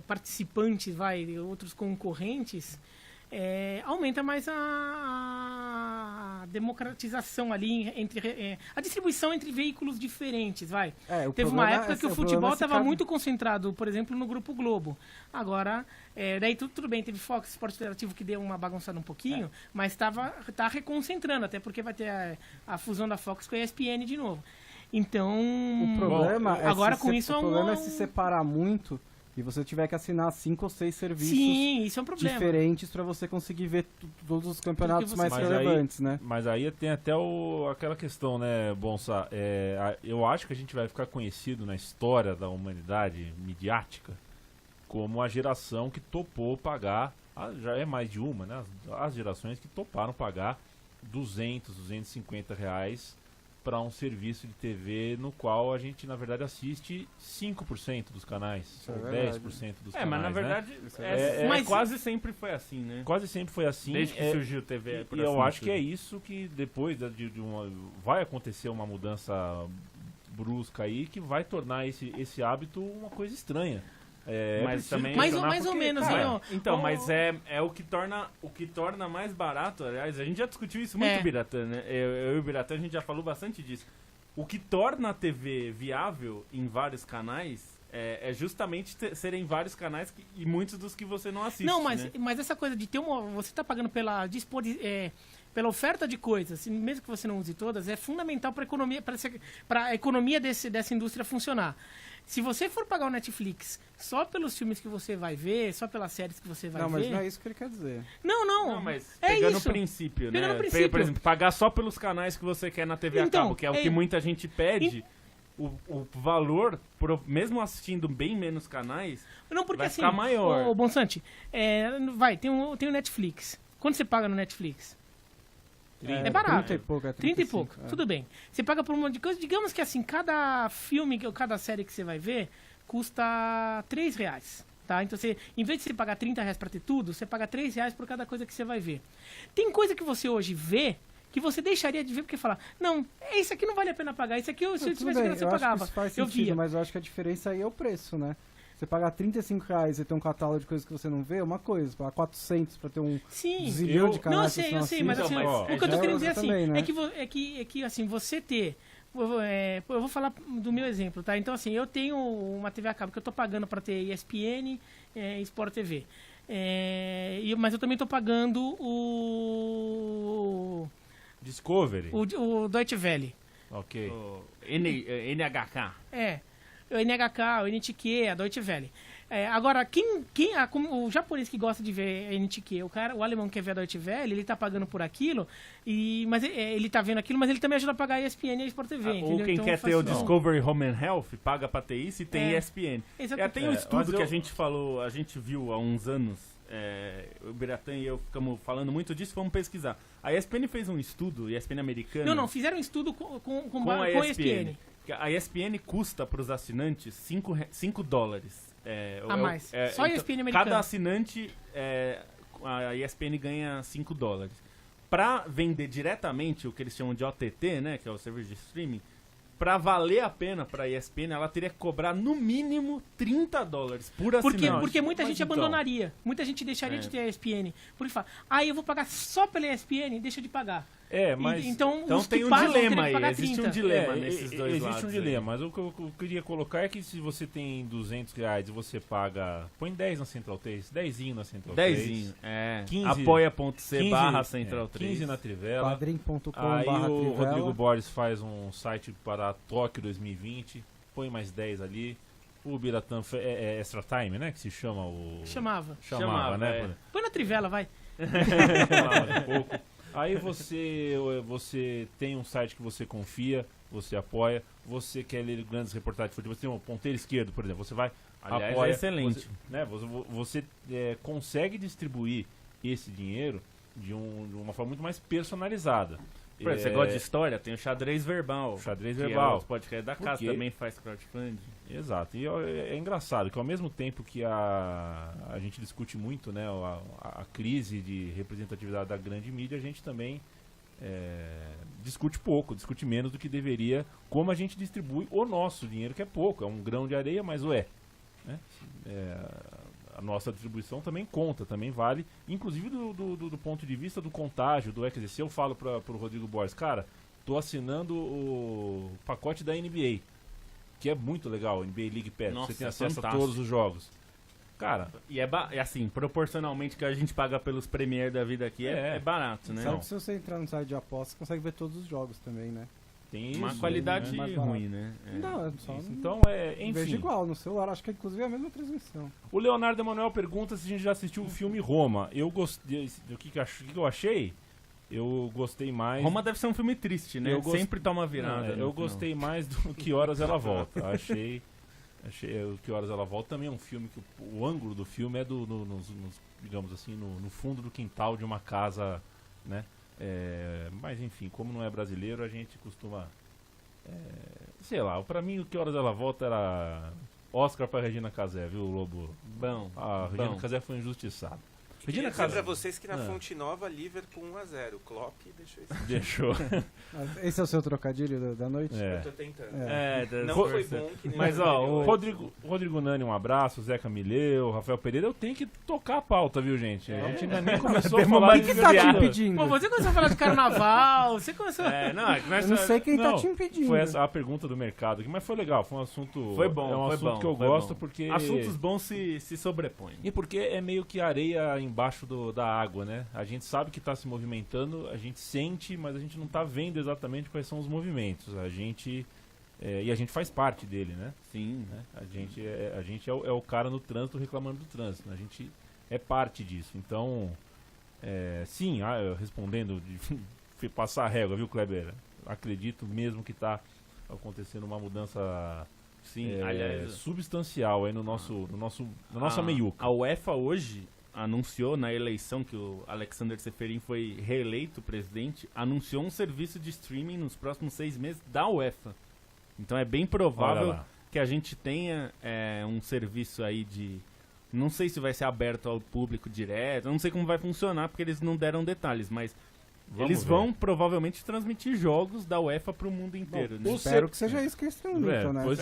participantes, outros concorrentes, aumenta mais a democratização ali, a distribuição entre veículos diferentes, O Teve uma problema época que o problema futebol é se estava cabe- muito concentrado, por exemplo, no Grupo Globo. Agora, daí tudo bem, teve Fox Esporte Interativo que deu uma bagunçada um pouquinho, mas tá reconcentrando, até porque vai ter a fusão da Fox com a ESPN de novo. Então, O problema é agora se com isso o problema é se separar muito e você tiver que assinar 5 ou 6 serviços Sim, isso é um problema. diferentes para você conseguir ver todos os campeonatos você- mais Mas relevantes, né? Mas aí tem até aquela questão, né, Bonsa? Eu acho que a gente vai ficar conhecido na história da humanidade midiática como a geração que topou pagar, já é mais de uma, né? As gerações que toparam pagar 200, 250 reais para um serviço de TV no qual a gente, na verdade, assiste 5% dos canais, Isso é ou verdade. 10% dos canais, mas na né? verdade, Mas- quase sempre foi assim, né? Quase sempre foi assim. Desde que surgiu o TV. E eu acho que é isso que depois vai acontecer uma mudança brusca aí que vai tornar esse hábito uma coisa estranha. Mas também Mais ou porque, menos, cara, hein, ó. Então, Ó, mas é o que torna mais barato, aliás, a gente já discutiu isso muito, É. Biratã, né? Eu e o Biratã, a gente já falou bastante disso. O que torna a TV viável em vários canais é justamente serem vários canais e muitos dos que você não assiste. Não, mas, né? mas essa coisa de ter uma. Você tá pagando pela oferta de coisas, mesmo que você não use todas, é fundamental para a economia dessa indústria funcionar. Se você for pagar o Netflix só pelos filmes que você vai ver, só pelas séries que você vai Não, mas ver. não é isso que ele quer dizer. Não, Não, mas é pegando isso. o princípio, Pegando né? o princípio. Por exemplo, pagar só pelos canais que você quer na TV a Então, cabo, que é o que muita gente pede. O valor, mesmo assistindo bem menos canais, Não, porque vai assim, ficar maior. Ô, Bonsante, tem o Netflix. Quando você paga no Netflix? É barato. 30 e pouco, é 30 e 35, pouco, é. tudo bem. Você paga por um monte de coisa. Digamos que assim, cada filme ou cada série que você vai ver custa R$3. Tá? Então você, em vez de você pagar R$30 pra ter tudo, você paga R$3 por cada coisa que você vai ver. Tem coisa que você hoje vê que você deixaria de ver porque fala, não, esse aqui não vale a pena pagar, esse aqui se eu Tudo tivesse bem, grana você eu acho que pagava. isso faz Eu sentido, via. mas eu acho que a diferença aí é o preço, né? Você pagar R$35 e ter um catálogo de coisas que você não vê é uma coisa. Pagar 400 pra ter um Sim. zilhão de Não, canais eu que você sei, mas assiste. assim, Então, o que eu já tô querendo é dizer assim, também, né? é que assim, você ter. Eu vou falar do meu exemplo, tá? Então, assim, eu tenho uma TV a cabo que eu tô pagando pra ter ESPN e Sport TV. Mas eu também tô pagando o Discovery. o Deutsche Welle. Ok. o NHK. O NHK, o NTQ, a Deutsche Welle. Agora, o japonês que gosta de ver NTQ, o alemão que quer ver a Deutsche Welle, ele tá pagando por aquilo, mas ele tá vendo aquilo, mas ele também ajuda a pagar a ESPN e a Sport TV, entendeu? Ou quem Então, quer faz ter o isso. Discovery Home and Health, paga pra ter isso e tem É. ESPN. Exatamente. Tem um mas estudo eu- que a gente viu há uns anos, o Biratã e eu ficamos falando muito disso, vamos pesquisar. A ESPN fez um estudo, ESPN americana... Não, fizeram um estudo com a a ESPN. A ESPN custa para os assinantes $5. A mais. Só a ESPN americana. Cada assinante, a ESPN ganha $5. Para vender diretamente o que eles chamam de OTT, né, que é o serviço de streaming, para valer a pena para a ESPN, ela teria que cobrar no mínimo $30 por assinante. Porque muita Mas gente então- abandonaria. Muita gente deixaria de ter a ESPN. Porque fala, eu vou pagar só pela ESPN, deixa de pagar. Mas... Então Então os tem que um pagam teriam dilema que aí, pagar existe 30. um dilema nesses dois existe lados um aí. dilema, mas o que eu queria colocar é que se você tem R$200 e você paga... Põe 10 na Central 3, 10 na Central 3. 10. 15, apoia.c/Central 3. 15 na Trivela. Aí Padrim.com/Trivela. o Rodrigo Borges faz um site para Tóquio 2020, põe mais 10 ali. O Biratã é Extra Time, né? Que se chama o... Chamava. Chamava, né? é. Põe na Trivela, vai. Chamava um pouco. Aí você tem um site que você confia, você apoia, você quer ler grandes reportagens de futebol, você tem um ponteiro esquerdo, por exemplo, você vai, Aliás, apoia, é excelente. Você, né, você consegue distribuir esse dinheiro de uma forma muito mais personalizada. Por exemplo, você gosta de história? Tem o Xadrez Verbal. Xadrez que Verbal. É o podcast da casa, Porque- também faz crowdfunding. Exato. E é engraçado que ao mesmo tempo que a gente discute muito, né, a crise de representatividade da grande mídia, a gente também discute menos do que deveria, como a gente distribui o nosso dinheiro, que é pouco, é um grão de areia, mas né? A nossa distribuição também conta, também vale, inclusive do ponto de vista do contágio, quer dizer, se eu falo para o Rodrigo Borges, cara, tô assinando o pacote da NBA, que é muito legal, NBA League Pass, Nossa, você tem é acesso a fantástico. todos os jogos. Cara, E é assim, proporcionalmente que a gente paga pelos Premier da vida aqui, é barato, né? Sabe que se você entrar no site de apostas, você consegue ver todos os jogos também, né? Tem Uma isso, qualidade né? mais barato. ruim, né? É. Não, eu só Isso. Então, vejo enfim. igual no celular, acho que é inclusive a mesma transmissão. O Leonardo Emanuel pergunta se a gente já assistiu o filme Roma. Eu gostei. O que eu achei? Eu gostei mais. Roma deve ser um filme triste, né? Eu gost- Sempre toma virada. Não, no eu final. gostei mais do Que Horas Ela Volta. Achei o Que Horas Ela Volta também é um filme que o ângulo do filme é digamos assim, no fundo do quintal de uma casa, né? Mas enfim, como não é brasileiro, a gente costuma, sei lá, pra mim o Que Horas Ela Volta era Oscar pra Regina Casé, viu, Lobo? Bom. A Regina Casé foi injustiçada. Queria Regina dizer pra Casé vocês que na Ah. Fonte Nova, Liverpool 1-0. O Klopp deixou isso. deixou. Esse é o seu trocadilho da noite? Eu tô tentando. Não Não foi bom que nem Mas, o ó, anterior. Rodrigo Nani, um abraço, Zeca Mileu, Rafael Pereira, eu tenho que tocar a pauta, viu, gente? A gente ainda nem começou a Demos falar uma de O que tá te desviada. impedindo? Pô, você começou a falar de carnaval, você começou... Eu não sei quem tá Não, te impedindo. Foi essa a pergunta do mercado aqui, mas foi legal, foi um assunto. Foi bom, é um foi assunto bom, que eu foi gosto bom. porque. Assuntos bons se sobrepõem. E porque é meio que areia embaixo da água, né? A gente sabe que está se movimentando, a gente sente, mas a gente não está vendo exatamente quais são os movimentos. A gente. E a gente faz parte dele, né? Sim. Né? A gente é o cara no trânsito reclamando do trânsito. Né? A gente é parte disso. Então, sim, respondendo, fui passar a régua, viu, Kleber? Acredito mesmo que está acontecendo uma mudança Sim, aliás, substancial aí na nossa meiuca. A UEFA hoje anunciou na eleição que o Alexander Seferin foi reeleito presidente, anunciou um serviço de streaming nos próximos 6 meses da UEFA. Então é bem Olha provável lá. que a gente tenha um serviço aí de... Não sei se vai ser aberto ao público direto, eu não sei como vai funcionar, porque eles não deram detalhes, mas Vamos eles ver. vão provavelmente transmitir jogos da UEFA para o mundo inteiro. né? Espero que seja isso que eles transmitam, né? Pois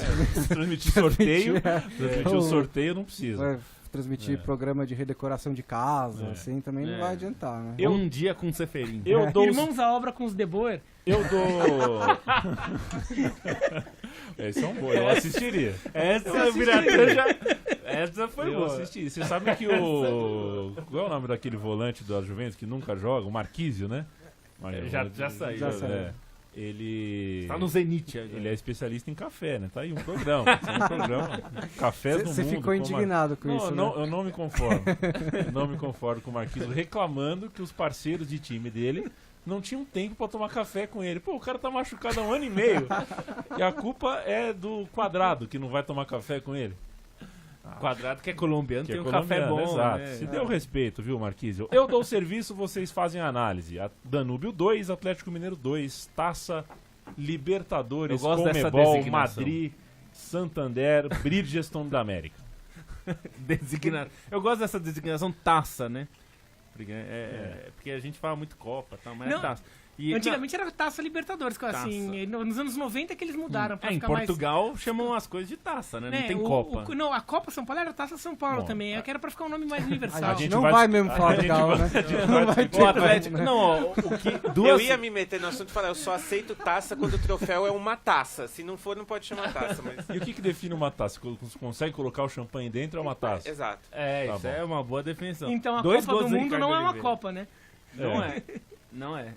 transmitir sorteio, transmitir o sorteio não precisa. Vai transmitir programa de redecoração de casa, assim, também não vai adiantar, né? Um dia com o Seferin. Eu dou Irmãos à obra com os De Boer. Eu dou. Esse é um bom, eu assistiria. Essa Biratã já... Essa foi Eu boa. assisti. Você sabe que o. Qual é o nome daquele volante da Juventus que nunca joga? O Marquísio, né? Já saiu. Já saiu. Ele. Tá no Zenit agora. Ele é especialista em café, né? Tá aí um programa. Tá aí um programa. Cafés do Você mundo. ficou indignado com isso, né? Eu não me conformo. Eu não me conformo com o Marquísio reclamando que os parceiros de time dele não tinham tempo pra tomar café com ele. Pô, o cara tá machucado há 1 ano e meio. E a culpa é do Quadrado, que não vai tomar café com ele. Quadrado que é colombiano, Que tem é um café bom, exato. né? Se deu respeito, viu, Marquísio? Eu dou o serviço, vocês fazem a análise. A Danúbio 2, Atlético Mineiro 2, Taça, Libertadores, Eu gosto dessa Comebol, designação. Madrid, Santander, Bridgestone da América. Eu gosto dessa designação taça, né? Porque a gente fala muito Copa, tá? Mas Não. é taça. E, Antigamente era Taça Libertadores, que, assim, nos anos 90 que eles mudaram pra em ficar Portugal chamam as coisas de taça, né? mais... Não tem Copa. Não, a Copa São Paulo era Taça São Paulo Bom, também, é que era pra ficar um nome mais A universal. gente não vai mesmo falar do Galo, né? Não vai ter O Atlético... como, né? Não, ó, o que... Eu Duas... ia me meter no assunto e falar, eu só aceito taça quando o troféu é uma taça. Se não for, não pode chamar taça, mas... E o que define uma taça? Você consegue colocar o champanhe dentro ou é uma taça? Exato. Tá Isso bom. é uma boa definição. Então a Dois Copa do gols Mundo Ricardo não é uma Oliveira. Copa, né? Não é. Não é.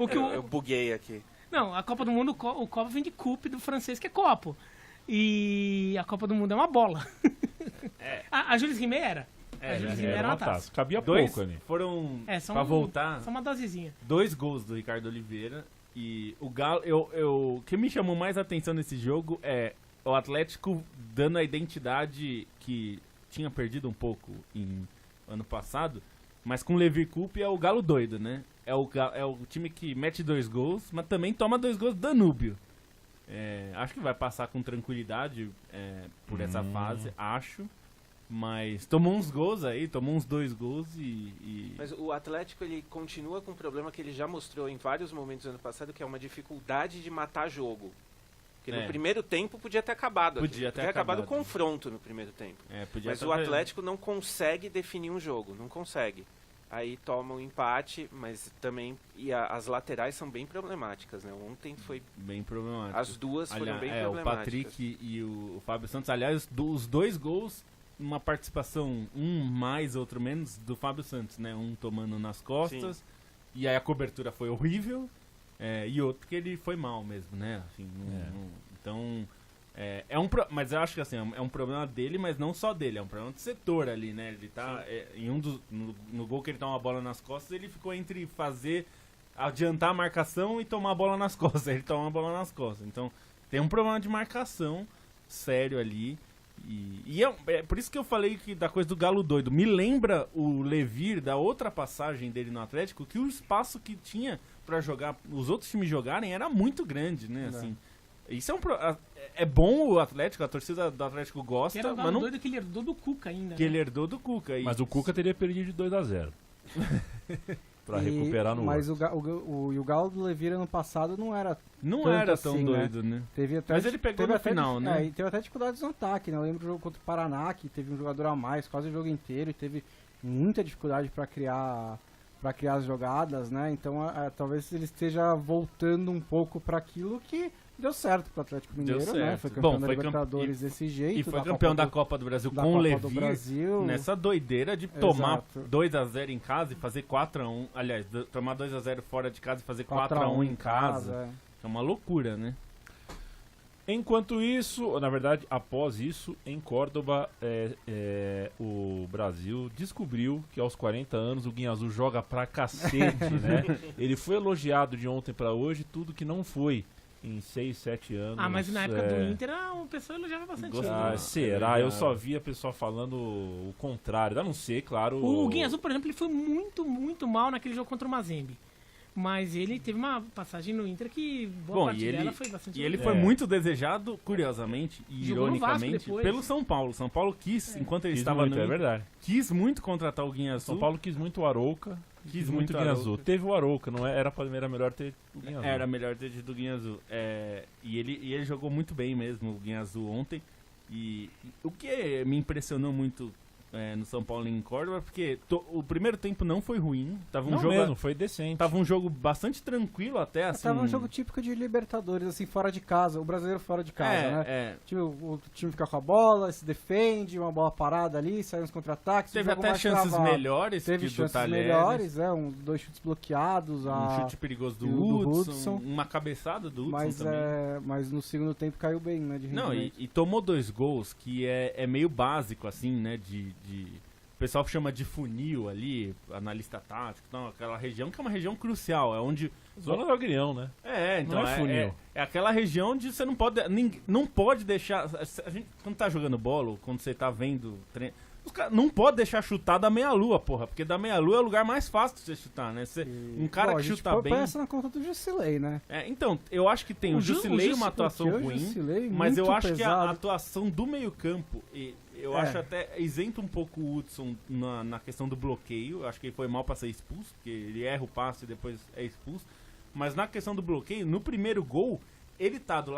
O que Eu buguei aqui. Não, a Copa do Mundo, o copo vem de coupe do francês, que é copo. E a Copa do Mundo é uma bola. A Jules Rimet era. A Jules Rimet era uma taça. Cabia Dois pouco ali. foram, Só pra voltar, Só uma dosezinha. 2 gols do Ricardo Oliveira. E o Galo, o que me chamou mais a atenção nesse jogo é o Atlético dando a identidade que tinha perdido um pouco em ano passado, mas com o Levi Coupe é o Galo doido, né? É o time que mete 2 gols, mas também toma 2 gols do Danúbio. Acho que vai passar com tranquilidade por essa fase, acho. Mas tomou uns gols aí, tomou uns 2 gols e... Mas o Atlético, ele continua com um problema que ele já mostrou em vários momentos do ano passado, que é uma dificuldade de matar jogo. Porque no primeiro tempo podia ter acabado. Podia ter acabado o acabado. confronto no primeiro tempo. Podia Mas tá o Atlético não consegue definir um jogo, não consegue. Aí toma um empate, mas também... E as laterais são bem problemáticas, né? Ontem foi... bem problemático. As duas foram bem o problemáticas. Patrick e o Fábio Santos. Aliás, os 2 gols, uma participação, um mais, outro menos, do Fábio Santos, né? Um tomando nas costas. E aí a cobertura foi horrível. E outro que ele foi mal mesmo, né? Assim, então, mas eu acho que assim, é um problema dele, mas não só dele, é um problema do setor ali, né? Ele tá, no gol que ele toma a bola nas costas, ele ficou entre adiantar a marcação e tomar a bola nas costas. Ele toma a bola nas costas. Então, tem um problema de marcação sério ali. E é por isso que eu falei da coisa do galo doido. Me lembra o Levir, da outra passagem dele no Atlético, que o espaço que tinha pra jogar, os outros times jogarem, era muito grande, né? Assim, isso é bom o Atlético, a torcida do Atlético gosta. Era o galo doido que ele herdou do Cuca ainda. Que ele herdou do Cuca. Mas o Cuca teria perdido de 2-0. Pra recuperar no Mas o Galo do Levir ano passado não era tão assim, doido, né? Mas ele pegou no final, né? E teve até dificuldades no ataque, né? Eu lembro do jogo contra o Paraná, que teve um jogador a mais quase o jogo inteiro e teve muita dificuldade para criar as jogadas, né? Então talvez ele esteja voltando um pouco para aquilo que deu certo pro Atlético Mineiro, né? Foi campeão da Libertadores desse jeito. E foi campeão da Copa do Brasil com o Levir, nessa doideira de tomar 2-0 em casa e fazer 4-1. Aliás, tomar 2-0 fora de casa e fazer 4-1 em casa. É uma loucura, né? Enquanto isso, na verdade, após isso, em Córdoba, o Brasil descobriu que aos 40 anos o Guinha Azul joga pra cacete, né? Ele foi elogiado de ontem pra hoje, tudo que não foi em 6, 7 anos. Mas na época do Inter, o pessoal elogiava bastante ele. Será? Eu só via pessoal falando o contrário. A não ser, claro... O Guinha Azul, por exemplo, ele foi muito, muito mal naquele jogo contra o Mazembe. Mas ele teve uma passagem no Inter que boa parte dela foi bastante... E ele foi muito desejado, curiosamente e ironicamente, pelo São Paulo. São Paulo quis, enquanto ele estava no Inter, verdade. Quis muito contratar o Guinha Azul. São Paulo quis muito o Arouca. Quis muito o Guinha Azul. Teve o Arouca, não era melhor ter o Guinha Azul. Era melhor ter tido o Guinha Azul. E ele jogou muito bem mesmo, o Guinha Azul, ontem. E o que me impressionou muito no São Paulo em Córdoba, porque o primeiro tempo não foi ruim. Foi decente. Tava um jogo bastante tranquilo até, assim. Tava um jogo típico de Libertadores, assim, fora de casa. O brasileiro fora de casa, né? O time fica com a bola, se defende, uma bola parada ali, sai uns contra-ataques. Teve até chances melhores que do Talheres. 2 chutes bloqueados. Um chute perigoso do Hudson, uma cabeçada do Hudson também. Mas no segundo tempo caiu bem, né? E tomou 2 gols, que é meio básico, assim, né? O pessoal chama de funil ali, analista tático, aquela região que é uma região crucial, é onde... Zona do Agrião, né? Então não é funil. É aquela região onde você não pode deixar... A gente, quando tá jogando bola, quando você tá vendo... Não pode deixar chutar da meia-lua, porra, porque da meia-lua é o lugar mais fácil de você chutar, né? Um cara que chuta bem... Pensa na conta do Jusilei, né? Então, eu acho que tem o Jusilei uma atuação ruim, mas eu acho que a atuação do meio-campo... Eu acho até isento um pouco o Hudson na questão do bloqueio. Eu acho que ele foi mal pra ser expulso, porque ele erra o passe e depois é expulso. Mas na questão do bloqueio, no primeiro gol, ele tá do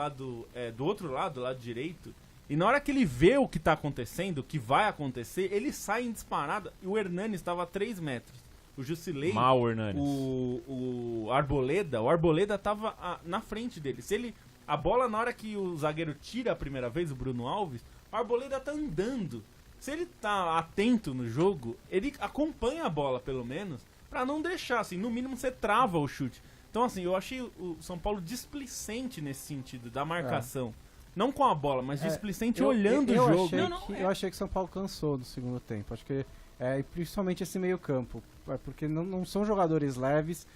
outro lado, do lado direito. E na hora que ele vê o que tá acontecendo, o que vai acontecer, ele sai em disparada. E o Hernanes estava a 3 metros. O Jusilei, mal, Hernanes. O Arboleda tava na frente dele. A bola, na hora que o zagueiro tira a primeira vez, o Bruno Alves, o Arboleda tá andando. Se ele tá atento no jogo, ele acompanha a bola, pelo menos, pra não deixar, assim, no mínimo você trava o chute. Então, assim, eu achei o São Paulo displicente nesse sentido, da marcação. Não com a bola, mas displicente olhando o jogo. Eu achei que o São Paulo cansou no segundo tempo. Acho que principalmente esse meio campo. Porque não são jogadores leves.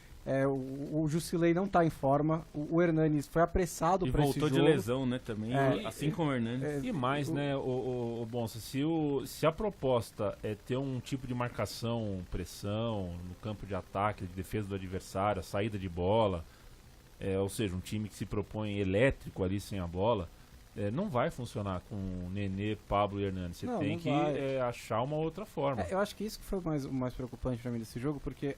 O Jusilei não tá em forma. O Hernanes foi apressado para esse jogo. E voltou de lesão, né, também. Assim como o Hernanes. E mais, né, o Bonsa, se a proposta é ter um tipo de marcação, pressão no campo de ataque, de defesa do adversário, a saída de bola, ou seja, um time que se propõe elétrico ali sem a bola, não vai funcionar com Nenê, Pablo e Hernanes. Você tem que achar uma outra forma. Eu acho que isso que foi o mais preocupante para mim desse jogo, porque...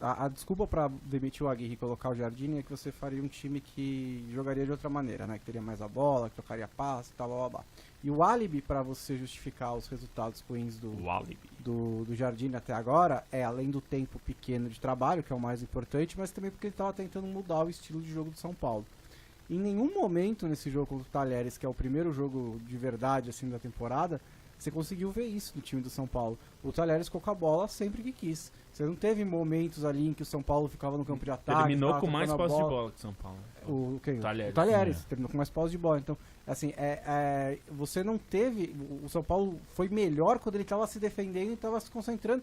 A desculpa para demitir o Aguirre e colocar o Jardim é que você faria um time que jogaria de outra maneira, né? Que teria mais a bola, que trocaria passe e tal, blá, blá, blá. E o álibi para você justificar os resultados ruins do Jardim até agora além do tempo pequeno de trabalho, que é o mais importante, mas também porque ele estava tentando mudar o estilo de jogo do São Paulo. Em nenhum momento nesse jogo contra o Talheres, que é o primeiro jogo de verdade assim da temporada, Você conseguiu ver isso no time do São Paulo. O Talheres ficou com a bola sempre que quis. Você não teve momentos ali em que o São Paulo ficava no campo de ataque. Terminou ficava com mais tocando a posse de bola que o São Paulo. O Talheres. Talheres terminou com mais posse de bola. Então, assim, você não teve... O São Paulo foi melhor quando ele estava se defendendo e estava se concentrando,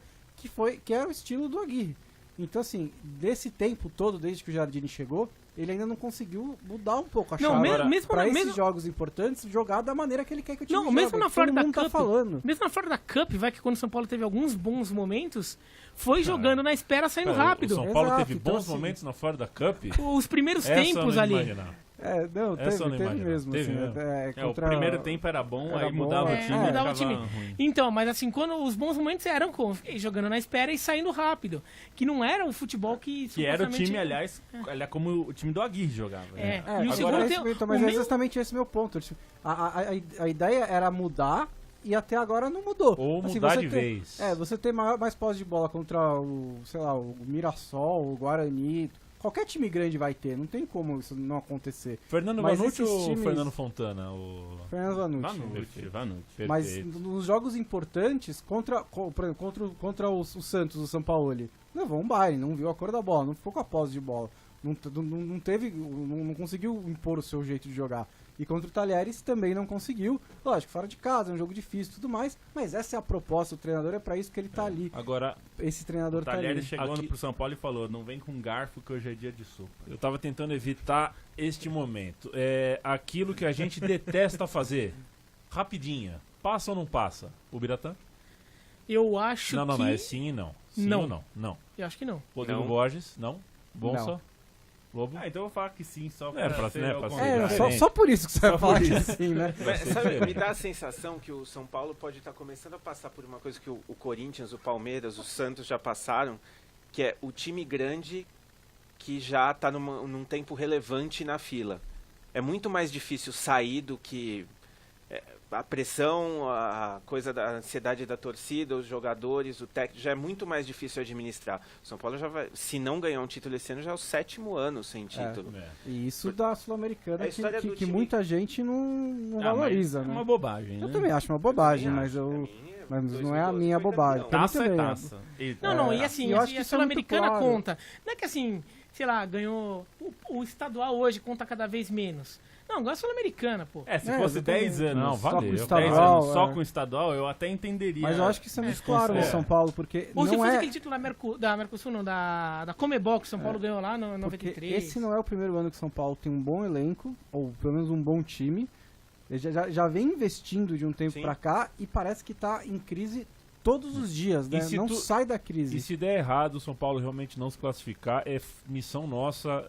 que era o estilo do Aguirre. Então, assim, desse tempo todo, desde que o Jardine chegou, ele ainda não conseguiu mudar um pouco a chave. Não, mesmo pra esses mesmo, jogos importantes, jogar da maneira que ele quer que o time não, jogue. mesmo na Todo Florida mundo Cup, tá falando. mesmo na Florida Cup, vai que quando o São Paulo teve alguns bons momentos, foi jogando na espera, saindo rápido. O São Paulo Exato, teve então, bons assim, momentos na Florida Cup. Os primeiros Essa eu tempos não ali. imaginava. Não, Essa eu não teve imaginava. mesmo. Teve assim, mesmo. O primeiro tempo era bom, Era aí bom, mudava o é, time e mudava o ficava time. ruim. Então, mas assim, quando os bons momentos eram jogando na espera e saindo rápido. Que não era o futebol que... Que era o supostamente- time, aliás, como o time do Aguirre jogava. É. Né? E o agora segundo é tempo... isso, mas o é meu- justamente esse meu ponto. A ideia era mudar e até agora não mudou. Ou Assim, mudar você de ter- vez. Você ter mais posse de bola contra o, sei lá, o Mirassol, o Guarani. Qualquer time grande vai ter, não tem como isso não acontecer. Fernando Mas Vanucci esses ou times- Fernando Fontana? Fernando Vanucci. Vanucci. Mas Perfeito. nos jogos importantes, por exemplo, contra o Santos, o Sampaoli, levou um baile, não viu a cor da bola, não ficou com a posse de bola. Não conseguiu impor o seu jeito de jogar. E contra o Talheres também não conseguiu. Lógico, fora de casa, é um jogo difícil e tudo mais, mas essa é a proposta do treinador, é pra isso que ele tá ali. Agora, Esse treinador O tá ali. Talheres chegou Aqui- pro São Paulo e falou, não vem com garfo que hoje é dia de sopa. eu tava tentando evitar este momento. É aquilo que a gente detesta fazer. Rapidinha. Passa ou não passa? O Biratã? Eu acho Não, que... é sim e não. Sim Não. ou não? Não. Eu acho que não. Rodrigo Não. Borges? Não. Bonsa? Lobo? Ah, então eu vou falar que sim, só É, pra ser, né, o pra ser contrário. diferente. Só por isso que você vai por falar que isso. sim, né? Mas, ser sabe, me diferente. dá a sensação que o São Paulo pode estar começando a passar por uma coisa que o Corinthians, o Palmeiras, o Santos já passaram, que é o time grande que já está num tempo relevante na fila. É muito mais difícil sair do que a pressão, a coisa da ansiedade da torcida, os jogadores, o técnico, já é muito mais difícil administrar. O São Paulo já vai, se não ganhar um título esse ano, já é o 7º ano sem título. É. E isso da Sul-Americana A história do que time- muita gente não Ah, valoriza, mas né? É uma bobagem, né? Eu também acho uma bobagem, Também mas acho, eu... pra mim, mas não 2012 é a minha foi bobagem. campeão. Pra mim Taça é também, taça. E- Não, e É, assim, eu acho que a isso é muito Sul-Americana claro. conta. Não é que assim, sei lá, ganhou... O estadual hoje conta cada vez menos. Não, agora é Sul-Americana, pô. É, se É, fosse exatamente. 10 anos, Não, só valeu. com 10 estadual, anos só é. com o estadual, eu até entenderia. Mas eu acho que isso é muito claro no É. São Paulo, porque Ou se não fosse é... aquele título da Mercosul, não, da Comebol, que o São Paulo ganhou lá no Porque 93. esse não é o primeiro ano que o São Paulo tem um bom elenco, ou pelo menos um bom time. Ele já vem investindo de um tempo Sim. pra cá e parece que tá em crise todos os dias, né? se Não tu- sai da E crise. se der errado o São Paulo realmente não se classificar, é missão nossa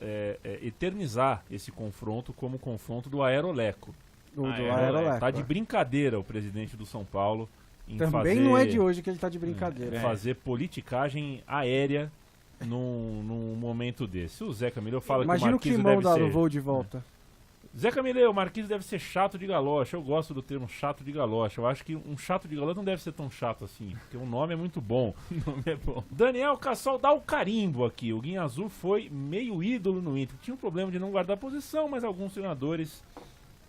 eternizar esse confronto como o confronto do Aeroleco. Do Ah, é, Aeroleco. Tá de brincadeira o presidente do São Paulo em Também fazer, não é de hoje que ele tá de brincadeira. fazer politicagem aérea num momento desse. O Zé Camilo fala Imagina que o o Marquinhos climão deve do ser... voo de volta. Zé Camilo, o Marquinhos deve ser chato de galocha. Eu gosto do termo chato de galocha. Eu acho que um chato de galocha não deve ser tão chato assim, porque o nome é muito bom. O nome é bom. Daniel Cassol dá o carimbo aqui. O Guinha Azul foi meio ídolo no Inter. Tinha um problema de não guardar posição, mas alguns treinadores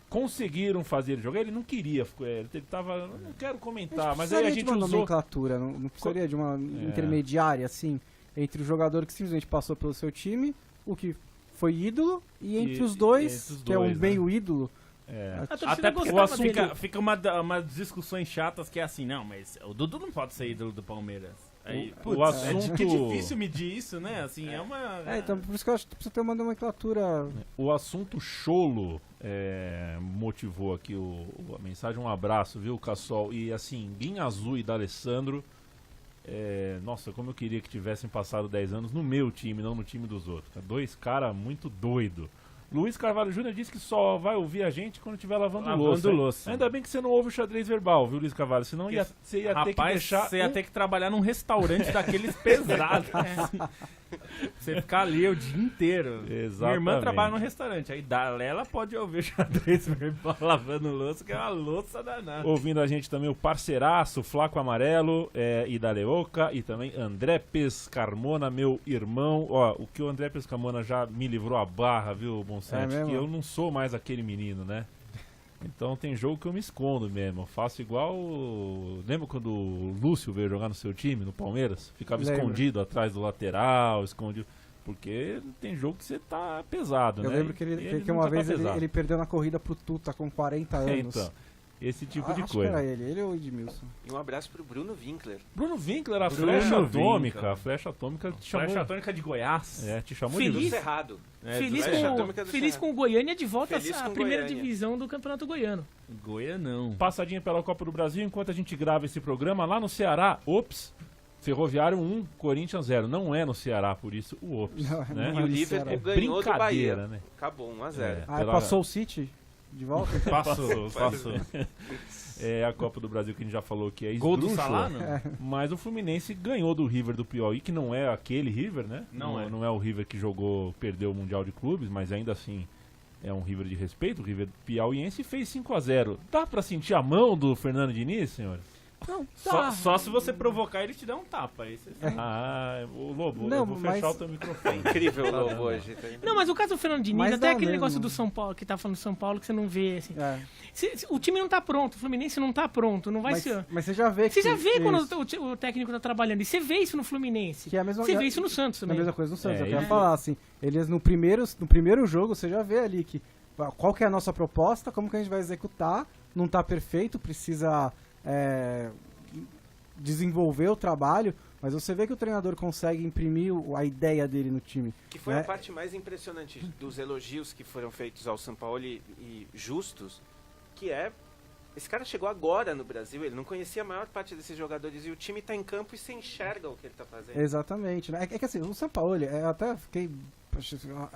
conseguiram fazer ele jogar. Ele não queria, ele tava, eu não quero comentar, mas aí a gente de uma usou. nomenclatura, não precisaria de uma intermediária, assim, entre o jogador que simplesmente passou pelo seu time, o que foi ídolo, e entre os dois, entre os que é um dois, né? meio ídolo. É. A torcida Até porque gostava dele. fica umas discussões chatas que é assim, não, mas o Dudu não pode ser ídolo do Palmeiras. Aí, O putz, assunto- é difícil medir isso, né? Assim, é uma... Então por isso que eu acho que precisa ter uma nomenclatura. O assunto cholo motivou aqui a mensagem. Um abraço, viu, Cassol? E assim, Guinha Azul e D'Alessandro, nossa, como eu queria que tivessem passado 10 anos no meu time, não no time dos outros. Dois caras muito doido. Luiz Carvalho Júnior disse que só vai ouvir a gente quando estiver lavando louça. louça. Ainda bem que você não ouve o xadrez verbal, viu, Luiz Carvalho? Senão você ia ter que Rapaz, deixar. você ia ter que trabalhar num restaurante daqueles pesados. Você ficar ali o dia inteiro. Exatamente. Minha irmã trabalha num restaurante. Aí ela pode ouvir o xadrez verbal lavando louça, que é uma louça danada. Ouvindo a gente também o parceiraço Flaco Amarelo e da Leoca, e também André Pescarmona, meu irmão. Ó, o que o André Pescarmona já me livrou a barra, viu, Bonsante? É mesmo? Que eu não sou mais aquele menino, né? Então tem jogo que eu me escondo mesmo. Eu faço igual. Lembra quando o Lúcio veio jogar no seu time, no Palmeiras? Ficava Lembro. escondido atrás do lateral, escondido. Porque tem jogo que você tá pesado, Eu né? lembro que, que uma nunca vez tá pesado. ele perdeu na corrida pro Tuta com 40 anos. Então, esse tipo de Acho coisa. que era ele ou o Edmilson. E um abraço pro Bruno Winkler. Bruno Winkler, a Bruno flecha Winkler. atômica. A flecha atômica te chamou. Flecha Atômica de Goiás. É, te chamou Feliz. Do de. Cerrado. Feliz, Flecha com, Atômica do feliz Cerrado. com o Goiânia de volta Feliz à com primeira Goiânia. divisão do Campeonato Goiano. Goianão. Passadinha pela Copa do Brasil, enquanto a gente grava esse programa lá no Ceará, ops, Ferroviário 1, Corinthians 0. Não é no Ceará, por isso o ops. Não, né? não E o no Liverpool Ceará. ganhou do Brincadeira, Bahia. né? Acabou, 1-0. É. Ah, Pela- passou o City de volta? Passou. É a Copa do Brasil que a gente já falou que é Gol do esdrúxula, Salah, não? mas o Fluminense ganhou do River do Piauí, que não é aquele River, né? Não é. Não é o River que perdeu o Mundial de Clubes, mas ainda assim é um River de respeito. O River piauiense fez 5-0. Dá pra sentir a mão do Fernando Diniz, senhores? Não, Só se você provocar ele te dá um tapa. Aí você sabe. Ah, o Lobo, Não, eu vou mas- fechar o teu microfone. Incrível o Lobo hoje. tá? Não, mas o caso do Fernando Diniz, Mas até dá aquele mesmo. negócio do São Paulo, que tá falando do São Paulo, que você não vê, assim. É. O time não tá pronto, o Fluminense não tá pronto, não vai ser... Mas você já vê que... Você já vê quando isso, o técnico tá trabalhando, e você vê isso no Fluminense. que é a mesma, Você vê isso no Santos É a também. mesma coisa no Santos. É, Eu queria isso. falar assim, eles no primeiro jogo, você já vê ali que qual que é a nossa proposta, como que a gente vai executar, não tá perfeito, precisa desenvolver o trabalho, mas você vê que o treinador consegue imprimir a ideia dele no time. Que foi né? a parte mais impressionante dos elogios que foram feitos ao São Paulo e justos, que é... Esse cara chegou agora no Brasil, ele não conhecia a maior parte desses jogadores e o time tá em campo e você enxerga o que ele tá fazendo. Exatamente. Né? É que assim, o São Paulo, eu até fiquei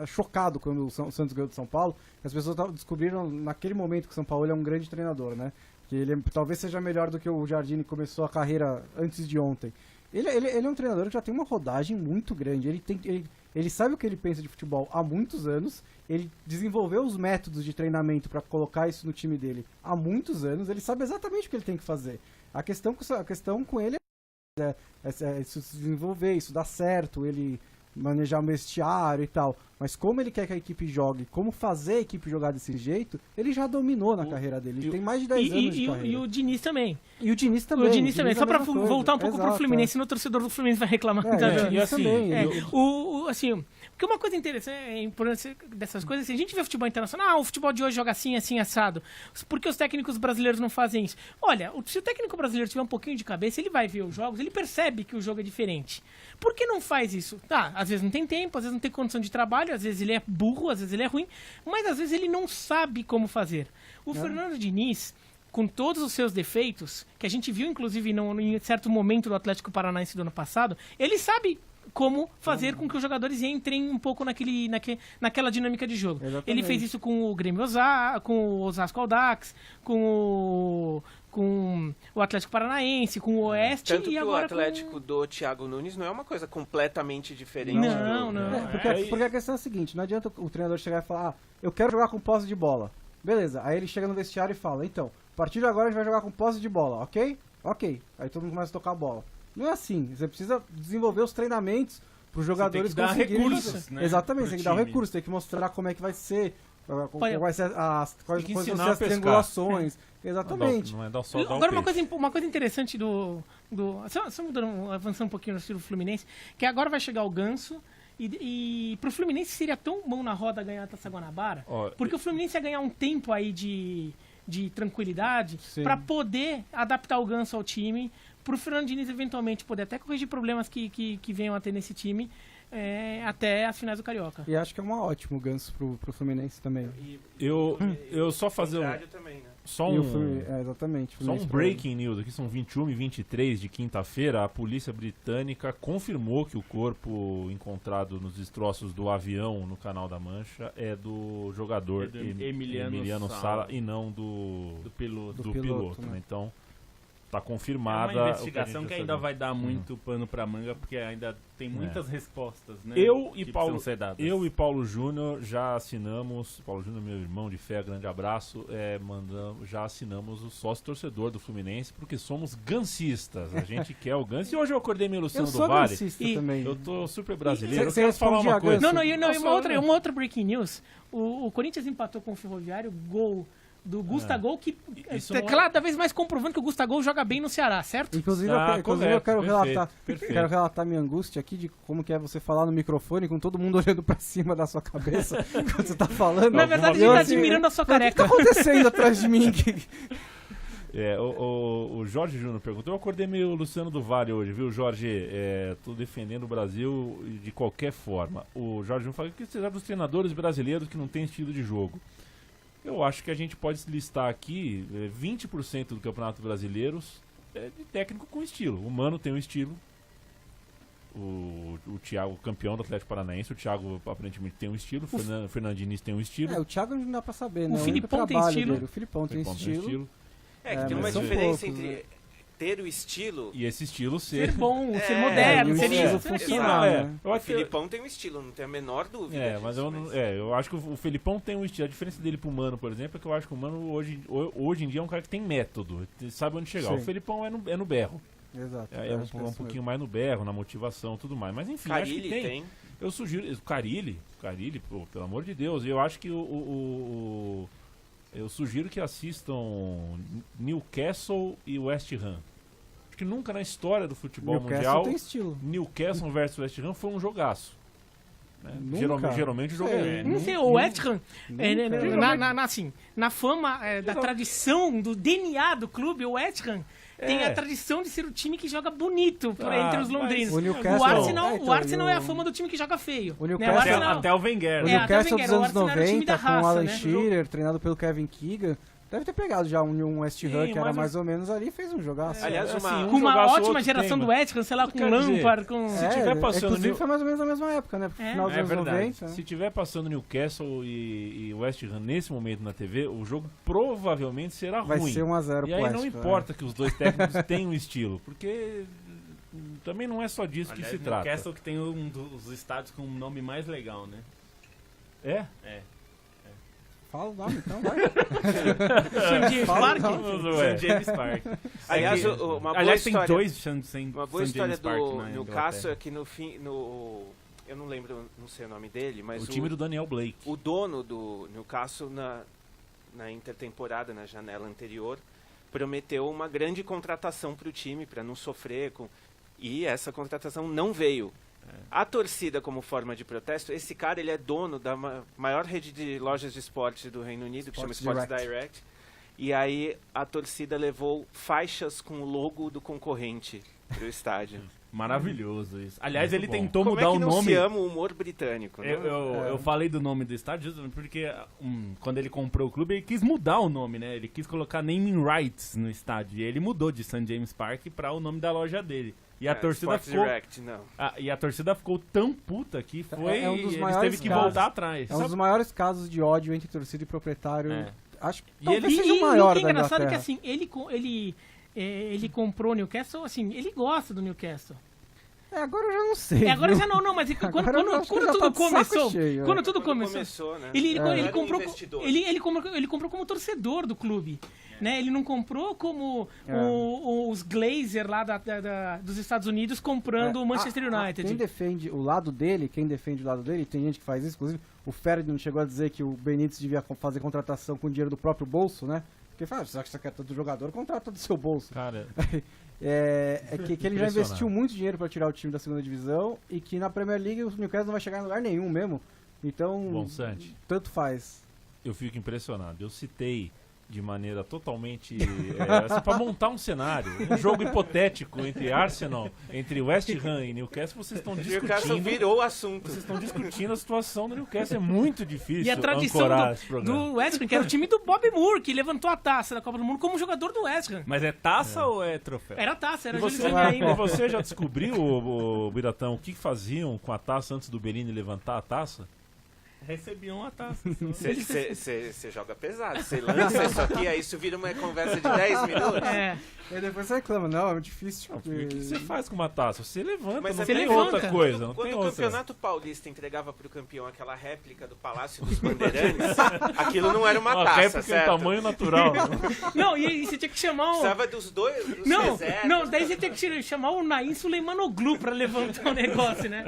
chocado quando o Santos ganhou do São Paulo. As pessoas descobriram naquele momento que o São Paulo é um grande treinador, né? Que ele talvez seja melhor do que o Jardine começou a carreira antes de ontem. Ele é um treinador que já tem uma rodagem muito grande. Ele sabe o que ele pensa de futebol há muitos anos. Ele desenvolveu os métodos de treinamento para colocar isso no time dele há muitos anos. Ele sabe exatamente o que ele tem que fazer. A questão com ele é isso se desenvolver, isso dar certo, ele manejar o vestiário e tal. Mas como ele quer que a equipe jogue, como fazer a equipe jogar desse jeito, ele já dominou na carreira dele. Ele tem mais de 10 anos de carreira. E o Diniz também. E o Diniz também. O Diniz também. é Só a pra mesma coisa. voltar um pouco pro Exato, Fluminense, senão o torcedor do Fluminense vai reclamar. É, tá o vendo? Diniz assim, também. É, ele- assim, porque uma coisa interessante, importante dessas coisas, assim, a gente vê futebol internacional, o futebol de hoje joga assim, assim, assado. Por que os técnicos brasileiros não fazem isso? Olha, se o técnico brasileiro tiver um pouquinho de cabeça, ele vai ver os jogos, ele percebe que o jogo é diferente. Por que não faz isso? Tá, às vezes não tem tempo, às vezes não tem condição de trabalho, às vezes ele é burro, às vezes ele é ruim, mas às vezes ele não sabe como fazer. O Fernando Diniz, com todos os seus defeitos, que a gente viu inclusive em certo momento do Atlético Paranaense do ano passado, ele sabe como fazer com que os jogadores entrem um pouco naquela dinâmica de jogo. Exatamente. Ele fez isso com o Grêmio com o Osasco Aldax, com o Atlético Paranaense, com o Oeste Tanto e que o agora Atlético do Thiago Nunes não é uma coisa completamente diferente. Não, do- não. Porque a questão é a seguinte, não adianta o treinador chegar e falar, eu quero jogar com posse de bola. Beleza, aí ele chega no vestiário e fala, então, a partir de agora a gente vai jogar com posse de bola, ok? Ok. Aí todo mundo começa a tocar a bola. Não é assim, você precisa desenvolver os treinamentos para os jogadores dar conseguirem recursos, fazer. né, Exatamente, pro tem que dar o time. recurso, tem que mostrar como é que vai ser, Olha, quais vão ser Tem que quais vão ensinar ser a as pescar. triangulações. Exatamente. Não é só dar Agora o peixe. uma coisa interessante só mudando, avançando um pouquinho no estilo Fluminense, que agora vai chegar o Ganso e pro Fluminense seria tão bom na roda ganhar a Taça Guanabara, Ó, porque o Fluminense ia ganhar um tempo aí de tranquilidade Sim. para poder adaptar o Ganso ao time, pro Fernando Diniz eventualmente poder até corrigir problemas que venham a ter nesse time até as finais do Carioca. E acho que é um ótimo ganso pro Fluminense também. Eu só fazer Contrário também, né? só E o um... exatamente. Só Fluminense um breaking news aqui, são 21 e 23 de quinta-feira. A polícia britânica confirmou que o corpo encontrado nos destroços do avião no Canal da Mancha é do jogador É do Emiliano Emiliano Sala. Sala e não do piloto. Do piloto. piloto, Né? né? Então, tá É confirmada. uma o investigação a que gente ainda já vai dar muito pano pra manga, porque ainda tem muitas respostas, né? Eu e que Paulo- precisam ser dadas. Eu e Paulo Júnior já assinamos, Paulo Júnior, meu irmão de fé, grande abraço, já assinamos o sócio torcedor do Fluminense, porque somos gansistas, a gente quer o Ganso. E hoje eu acordei meio Eu Luciano do sou Vale, gansista E- também. eu tô super brasileiro, eu Você quero falar respondia uma a coisa. Ganso? Não, Eu uma outra breaking news. O Corinthians empatou com o Ferroviário, do Gustavo, que Isso é não é- cada vez mais comprovando que o Gustavo joga bem no Ceará, certo? Inclusive, Correto, eu quero perfeito, relatar, perfeito. quero relatar minha angústia aqui de como que é você falar no microfone com todo mundo olhando pra cima da sua cabeça quando você tá falando. Na verdade, a gente Eu, tá assim, admirando a sua O que tá careca. acontecendo atrás de mim? O Jorge Júnior perguntou, eu acordei meio Luciano do Vale hoje, viu, Jorge? Tô defendendo o Brasil de qualquer forma. O Jorge Júnior fala, o que você acha dos treinadores brasileiros que não têm estilo de jogo? Eu acho que a gente pode listar aqui 20% do Campeonato Brasileiro de técnico com estilo. O Mano tem um estilo. O Thiago, campeão do Atlético Paranaense, o Thiago aparentemente tem um estilo. O Fernando Diniz tem um estilo. O Thiago não dá pra saber, né? O Filipão único tem trabalho estilo. dele. O Filipão tem estilo. É, que tem uma mas são diferença poucos, entre né? ter o estilo... E esse estilo Ser ser... bom, ser É, moderno, e o ser estilo isso, ser aquilo. funcionar, né? Eu O acho que- Filipão tem um estilo, não tenho a menor dúvida mas disso, eu acho que o Felipão tem um estilo. A diferença dele pro Mano, por exemplo, é que eu acho que o Mano hoje em dia é um cara que tem método, sabe onde chegar. Sim. O Felipão é no berro. Exato. É eu um acho que é isso pouquinho mais no berro, na motivação e tudo mais. Mas enfim, acho que Carille tem. tem. Eu sugiro. O Carille, pô, pelo amor de Deus. Eu acho que eu sugiro que assistam Newcastle e West Ham. Acho que nunca na história do futebol Newcastle mundial tem estilo. Newcastle versus West Ham foi um jogaço. Né? Nunca. Geralmente o jogo Sei. é. Não sei, o West Ham, Nunca. assim, na fama da tradição, do DNA do clube, o West Ham tem a tradição de ser o time que joga bonito entre os londrinos. o O Newcastle- Arsenal, então, o Arsenal é a o- fama do time que joga feio. O né? Newcastle- Arsenal- Até o Wenger. O É, até o Newcastle Wenger, dos o anos Arsenal era o time 90, da com o raça, Alan né? Shearer, treinado pelo Kevin Keegan, deve ter pegado já um West Ham Sim, que era mas mais ou menos ali e fez um jogaço. Aliás, uma... Com uma jogaço, ótima outro geração tem, do West Ham, sei lá, com Quer dizer, Lampard, com... se tiver passando inclusive New- foi mais ou menos na mesma época, né? É. Final dos É anos verdade. 90. Se tiver passando Newcastle e West Ham nesse momento na TV, o jogo provavelmente será Vai ruim. ser 1-0 E aí pro não West Ham, importa que os dois técnicos tenham um estilo, porque também não é só disso Aliás, que se trata. Newcastle que tem um dos estádios com o nome mais legal, né? É? Fala o nome então, vai. St. James Fala Park. o nome. Ué. St. James Park. Aliás, É que- uma boa aliás, tem história... dois St. Uma boa St. história James Park do na Newcastle é Inglaterra. que no fim... Eu não lembro, não sei o nome dele, mas O time do Daniel Blake. o dono do Newcastle na intertemporada, na janela anterior, prometeu uma grande contratação para o time, para não sofrer com... E essa contratação não veio. A torcida, como forma de protesto, esse cara ele é dono da maior rede de lojas de esporte do Reino Unido, que chama Sports Sports Direct. E aí a torcida levou faixas com o logo do concorrente pro estádio. Maravilhoso isso. Aliás, Muito ele bom. tentou Como mudar é que o não nome. se ama o humor britânico, né? Eu falei do nome do estádio justamente porque quando ele comprou o clube, ele quis mudar o nome, né? Ele quis colocar naming rights no estádio. E ele mudou de St. James Park para o nome da loja dele. E a torcida Sports ficou. Direct, não. E a torcida ficou tão puta que foi. É um dos eles maiores teve que casos. voltar atrás. É um dos maiores casos de ódio entre torcida e proprietário. É. Acho que E talvez ele- seja o E maior o que é da engraçado é que Inglaterra. assim, ele comprou o Newcastle, assim, ele gosta do Newcastle. Agora eu já não sei. Agora viu? já não, mas quando, Agora eu acho que quando já tudo tá de saco começou, cheio, quando é. tudo Quando começou, né? ele Era um comprou, investidor. ele comprou como torcedor do clube, né? Ele não comprou como os Glazer lá dos Estados Unidos comprando o Manchester United. Quem defende o lado dele, tem gente que faz isso, inclusive o Ferdinand chegou a dizer que o Benítez devia fazer contratação com dinheiro do próprio bolso, né? Porque fala, você acha que você quer tanto jogador, contrata do seu bolso. Cara, Que ele já Impressionante. investiu muito dinheiro para tirar o time da segunda divisão e que na Premier League o Newcastle não vai chegar em lugar nenhum mesmo. Então, Bom, Santi, tanto faz. eu fico impressionado. Eu citei de maneira totalmente assim, para montar um cenário, um jogo hipotético entre Arsenal, entre West Ham e Newcastle, vocês estão O Newcastle discutindo. virou o assunto. Vocês estão discutindo a situação do Newcastle. É muito difícil E a tradição ancorar esse programa. do West Ham, que era o time do Bob Moore, que levantou a taça da Copa do Mundo como jogador do West Ham. Mas é taça ou é troféu? Era taça, era E Júlio você, César ainda. você já descobriu, o Biratão, o que faziam com a taça antes do Bellini levantar a taça? Recebiam a taça. Você joga pesado, você lança isso aqui, aí isso vira uma conversa de 10 minutos. É. E depois você reclama, não, é muito difícil. Não, porque o que você faz com uma taça? Você levanta, Mas não você tem levanta. outra coisa. Não Quando tem o outra. Campeonato Paulista entregava pro campeão aquela réplica do Palácio dos Bandeirantes, aquilo não era uma Uma taça, réplica em certo? tamanho natural. Não, e você tinha que chamar um... Precisava dos dois, dos Não, reservas. não, daí você tinha que chamar o Naim Suleimanoglu pra levantar o negócio, né?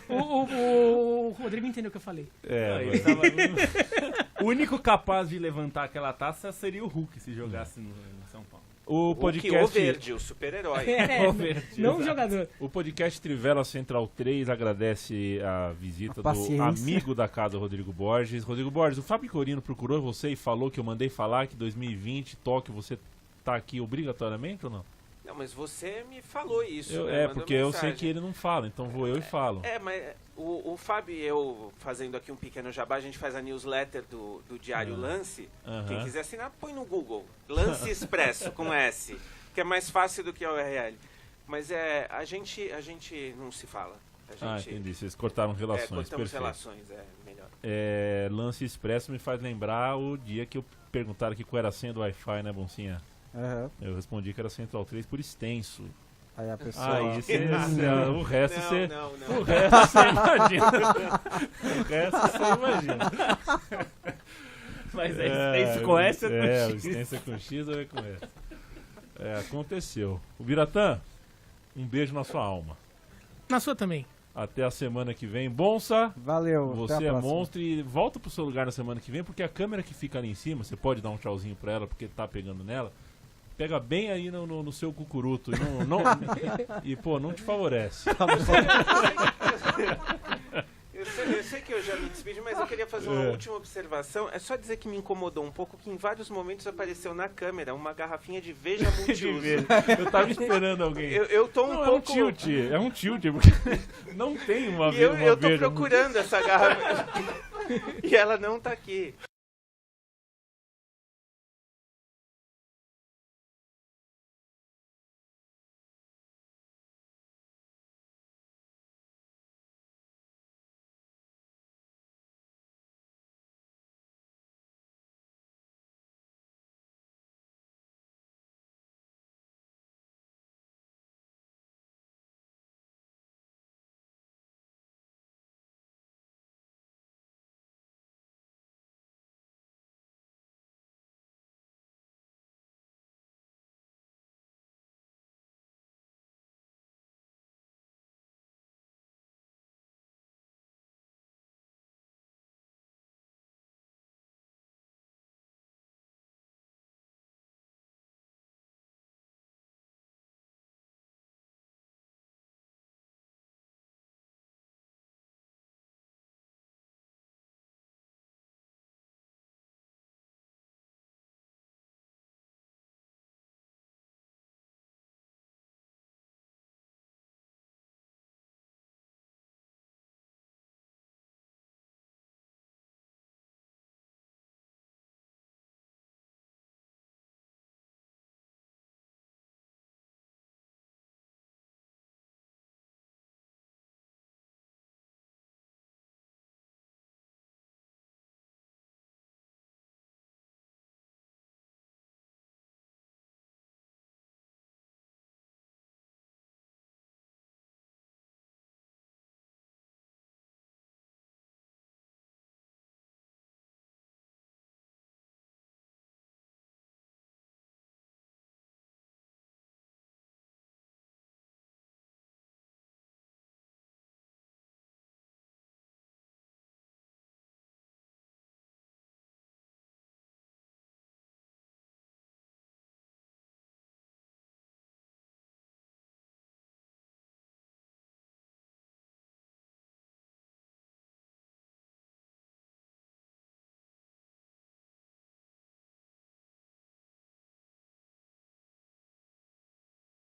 O Rodrigo entendeu o que eu falei. É, Aí mas- tava- O único capaz de levantar aquela taça seria o Hulk se jogasse no São Paulo. O podcast... O verde, o super-herói. É, O verde, não o exato. jogador. O podcast Trivela Central 3 agradece a visita A paciência. do amigo da casa, Rodrigo Borges. Rodrigo Borges, o Fábio Corino procurou você e falou que eu mandei falar que 2020, Tóquio, você tá aqui obrigatoriamente ou não? Não, mas você me falou isso. Eu, né? Mandou porque eu mensagem. sei que ele não fala, então vou eu e falo. Mas o Fábio e eu, fazendo aqui um pequeno jabá, a gente faz a newsletter do Diário Lance. Aham. Quem quiser assinar, põe no Google. Lance Expresso, com S, que é mais fácil do que a URL. Mas a gente não se fala. A gente, Entendi. Vocês cortaram relações. cortamos Perfeito. relações, é melhor. Lance Expresso me faz lembrar o dia que eu perguntaram aqui qual era a senha do Wi-Fi, né, Boncinha? Aham. Eu respondi que era Central 3 por extenso. Aí a pessoa... O resto você... Não. O resto você imagina. O resto você imagina. Mas é isso com S ou com o X? extenso é com X ou é com S? Aconteceu. O Biratã, um beijo na sua alma. Na sua também. Até a semana que vem. Bonsa, Valeu, até você a é próxima. monstro e volta pro seu lugar na semana que vem, porque a câmera que fica ali em cima, você pode dar um tchauzinho pra ela, porque tá pegando nela, pega bem aí no seu cucuruto e pô, não te favorece. Eu sei que eu já me despedi, mas eu queria fazer uma última observação. É só dizer que me incomodou um pouco que em vários momentos apareceu na câmera uma garrafinha de Veja Multiuso. Eu tava esperando alguém. Eu tô um Não, pouco... é um tilt, porque não tem uma E vez. eu tô procurando essa garrafa. E ela não tá aqui.